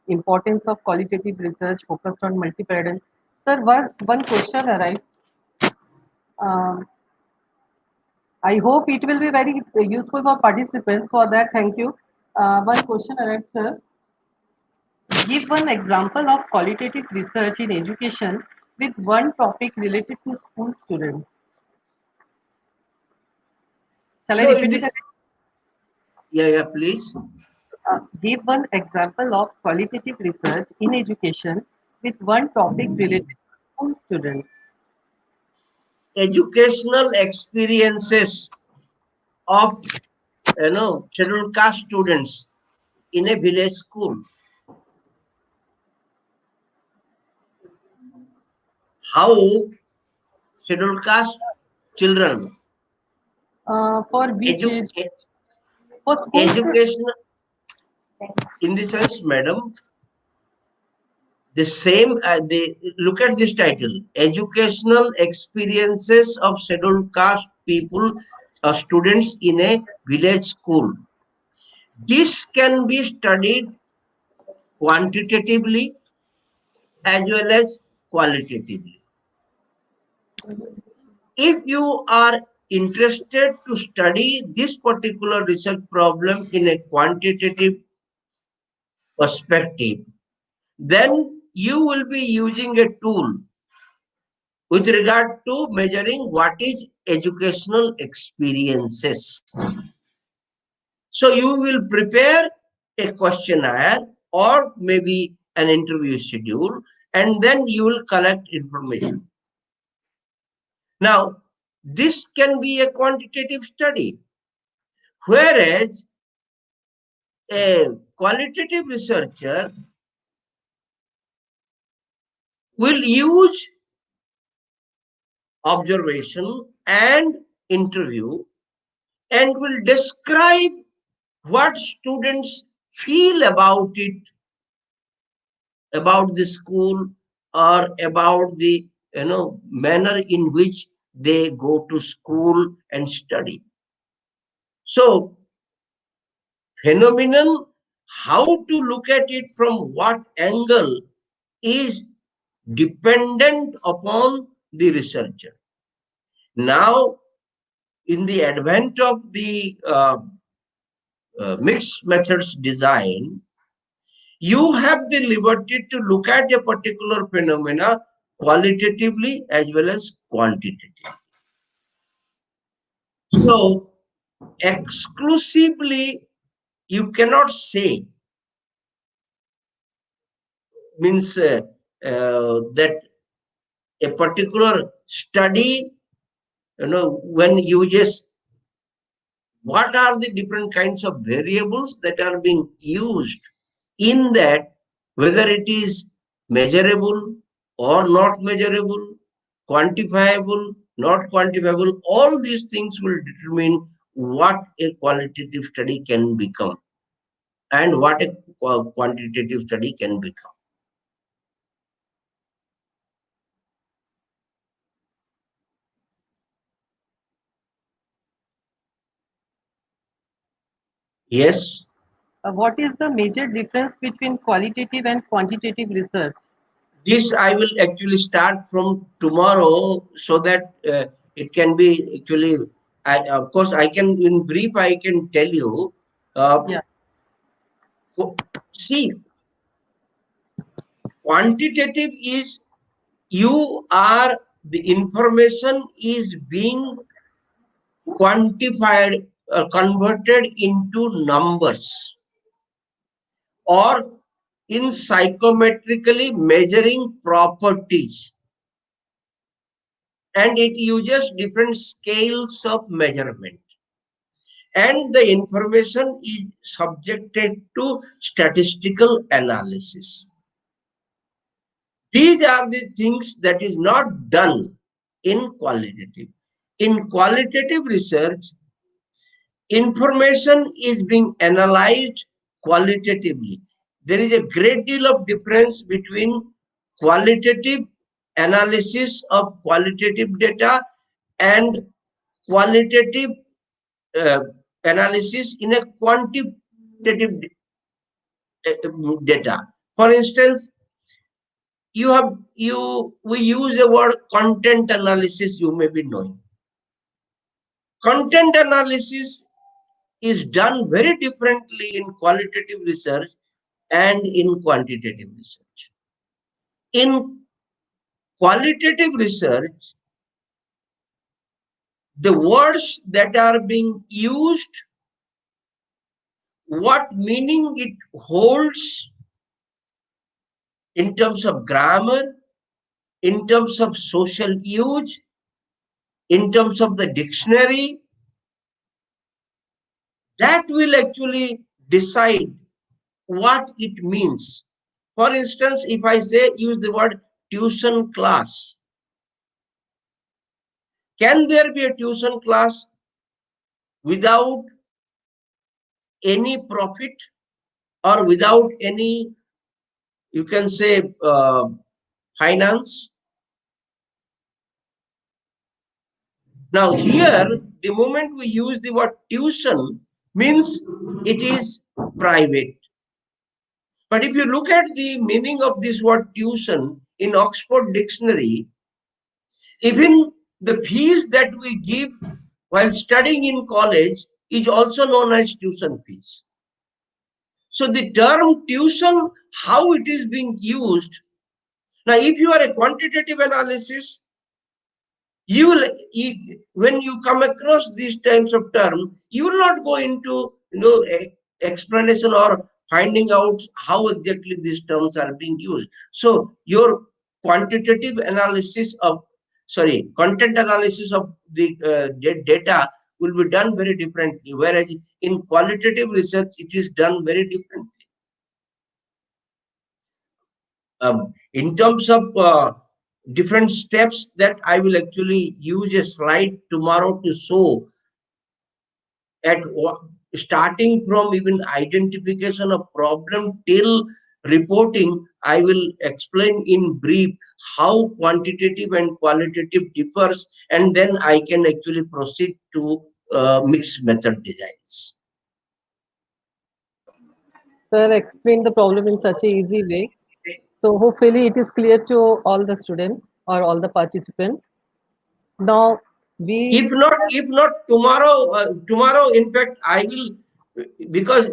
importance of qualitative research focused on multi-paradigm. Sir, one question arrived. Um, I hope it will be very useful for participants. For that, thank you. One question arrived, sir. Give one example of qualitative research in education with one topic related to school students. Shall I No, in repeat it the, again? yeah, please. Give one example of qualitative research in education with one topic related to school students. Educational experiences of scheduled caste students in a village school. How scheduled caste children For which edu- age? e- For school students. educational in the sense, madam, the same they look at this title: educational experiences of scheduled caste people, students in a village school. This can be studied quantitatively as well as qualitatively. If you are interested to study this particular research problem in a quantitative perspective, then you will be using a tool with regard to measuring what is educational experiences. So you will prepare a questionnaire or maybe an interview schedule, and then you will collect information. Now, this can be a quantitative study, whereas a qualitative researcher will use observation and interview and will describe what students feel about it, about the school, or about the manner in which they go to school and study. So phenomenon, how to look at it from what angle is dependent upon the researcher. Now, in the advent of the mixed methods design, you have the liberty to look at a particular phenomena qualitatively as well as quantitatively. So, exclusively, you cannot say, means that a particular study, when you just, what are the different kinds of variables that are being used in that, whether it is measurable or not measurable, quantifiable, not quantifiable, all these things will determine what a qualitative study can become and what a quantitative study can become. Yes. What is the major difference between qualitative and quantitative research? This I will actually start from tomorrow so that it can be actually, of course, I can, in brief, I can tell you. Yeah. See, quantitative is you are, the information is being quantified, converted into numbers, or in psychometrically measuring properties, and it uses different scales of measurement, and the information is subjected to statistical analysis. These are the things that is not done in qualitative. In qualitative research, information is being analyzed qualitatively. There is a great deal of difference between qualitative analysis of qualitative data and qualitative uh, analysis in a quantitative data. For instance, we use the word content analysis, you may be knowing. Content analysis is done very differently in qualitative research and in quantitative research. In qualitative research, the words that are being used, what meaning it holds in terms of grammar, in terms of social use, in terms of the dictionary, that will actually decide what it means. For instance, if I say, use the word tuition class, can there be a tuition class without any profit or without any, you can say, finance? Now here, the moment we use the word tuition, means it is private. But if you look at the meaning of this word tuition in Oxford Dictionary, even the fees that we give while studying in college is also known as tuition fees. So the term tuition, how it is being used. Now, if you are a quantitative analysis, you will, when you come across these types of terms, you will not go into explanation or finding out how exactly these terms are being used. So your quantitative analysis of, sorry, content analysis of the data will be done very differently, whereas in qualitative research it is done very differently. In terms of different steps that I will actually use a slide tomorrow to show, at starting from even identification of problem till reporting, I will explain in brief how quantitative and qualitative differs, and then I can actually proceed to mixed method designs. Sir explained the problem in such a easy way. So hopefully it is clear to all the students or all the participants. Now We if not tomorrow, in fact, I will, because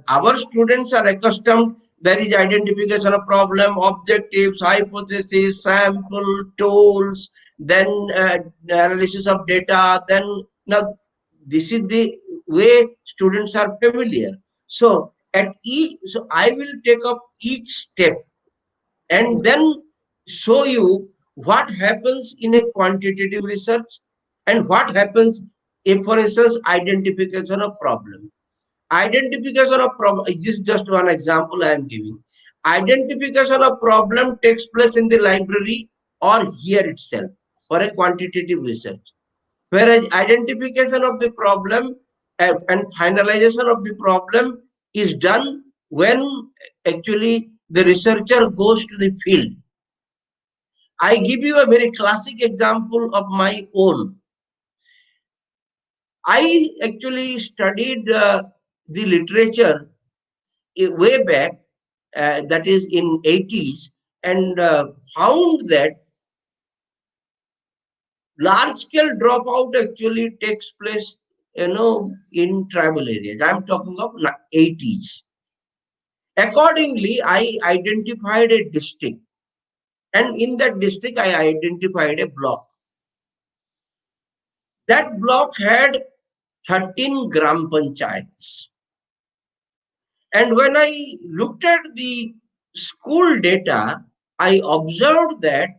our students are accustomed, there is identification of problem, objectives, hypothesis, sample, tools, then analysis of data, then now this is the way students are familiar. So so I will take up each step and then show you what happens in a quantitative research and what happens if, for instance, identification of problem. Identification of problem, this is just one example I am giving. Identification of problem takes place in the library or here itself for a quantitative research. Whereas identification of the problem and finalization of the problem is done when actually the researcher goes to the field. I give you a very classic example of my own. I actually studied the literature way back, that is in 80s, and found that large scale dropout actually takes place, in tribal areas. I'm talking of 80s. Accordingly, I identified a district, and in that district, I identified a block. That block had 13 gram panchayats. And when I looked at the school data, I observed that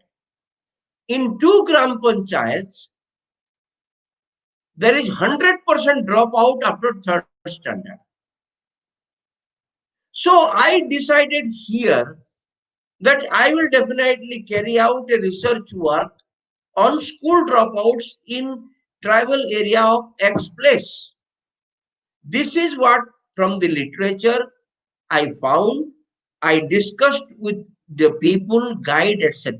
in 2 gram panchayats, there is 100% dropout after third standard. So I decided here that I will definitely carry out a research work on school dropouts in tribal area of X place. This is what from the literature I found. I discussed with the people, guide, etc.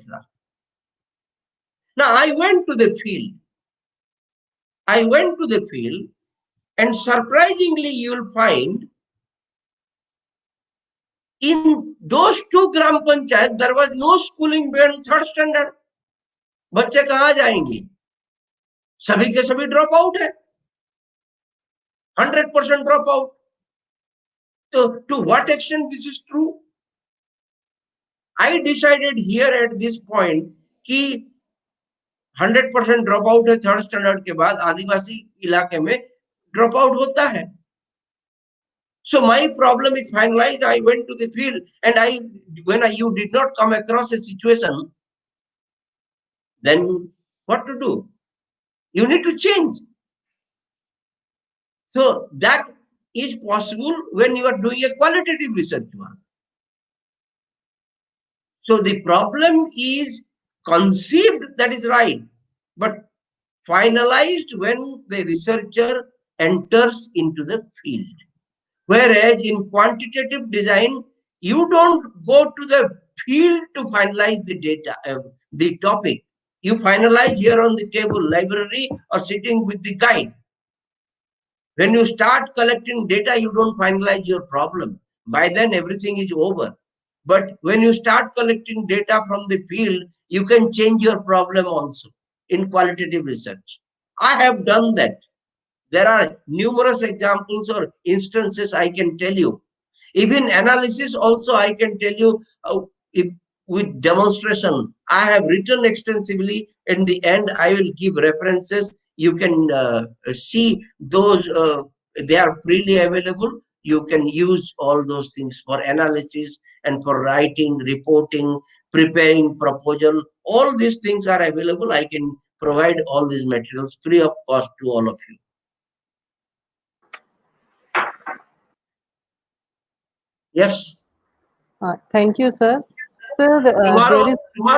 Now I went to the field. And surprisingly, you will find in those 2 gram panchayat, there was no schooling beyond third standard. बच्चे कहाँ जाएंगे? सभी के सभी drop out है, 100% drop out. So to what extent this is true? I decided here at this point कि 100% drop out है third standard के बाद, आदिवासी इलाके में ड्रॉप आउट होता है. So my problem is finalized. I went to the field, and you did not come across a situation, then what to do? You need to change. So that is possible when you are doing a qualitative research work. So the problem is conceived, that is right, but finalized when the researcher enters into the field. Whereas in quantitative design, you don't go to the field to finalize the data, the topic. You finalize here on the table, library, or sitting with the guide. When you start collecting data, you don't finalize your problem. By then, everything is over. But when you start collecting data from the field, you can change your problem also in qualitative research. I have done that. There are numerous examples or instances I can tell you. Even analysis also I can tell you with demonstration. I have written extensively. In the end, I will give references. You can see those. They are freely available. You can use all those things for analysis and for writing, reporting, preparing proposal. All these things are available. I can provide all these materials free of cost to all of you. Yes. Thank you, sir. Sir, tomorrow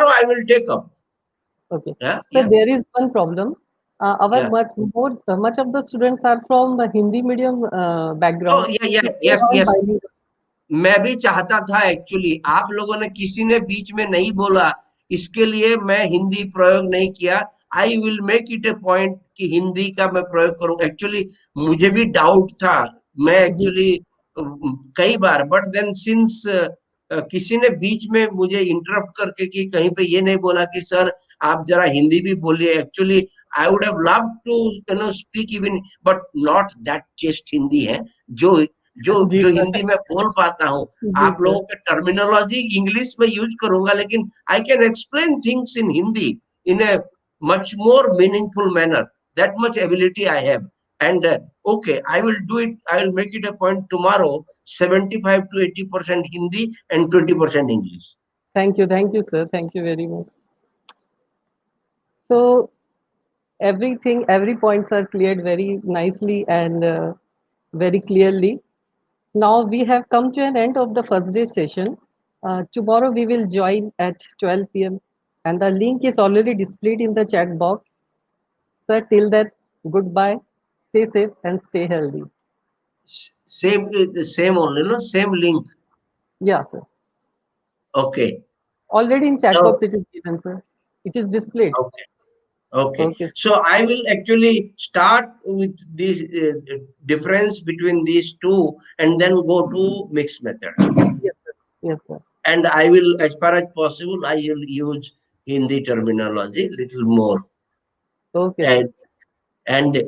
I will take up. Okay. Yeah, so there is one problem. Much of the students are from the Hindi medium background. Oh, yes. मैं भी चाहता था actually, आप लोगों ने किसी ने बीच में नहीं बोला, इसके लिए मैं हिंदी प्रयोग नहीं किया. I will make it A point कि हिंदी का मैं प्रयोग करूंगा. एक्चुअली मुझे भी डाउट था, मैं एक्चुअली कई बार, बट देन सिंस किसी ने बीच में मुझे इंटरप्ट करके कि कहीं पे ये नहीं बोला कि सर आप जरा हिंदी भी बोलिए. Actually I would have love to speak even, but not that chaste Hindi है जो जो जी जो सर. हिंदी में बोल पाता हूँ. जी आप सर. लोगों के टर्मिनोलॉजी इंग्लिश में यूज करूंगा, लेकिन I can explain things in Hindi in a much more meaningful manner. That much ability I have. And okay, I will do it. I will make it a point tomorrow. 75 to 80% Hindi and 20% English. Thank you, sir. Thank you very much. So every points are cleared very nicely and very clearly. Now we have come to an end of the first day session. Tomorrow we will join at 12 p.m. and the link is already displayed in the chat box. Sir, till that, goodbye, stay safe and stay healthy. Same, the same only, no? Same link. Yeah, sir. Okay. Already in chat So, box it is given, sir. It is displayed. okay. Okay. Okay, sir. So I will actually start with this difference between these two and then go to mixed method. Yes, sir. Yes, sir. And I will, as far as possible, I will use Hindi terminology little more. Okay, sir. And, and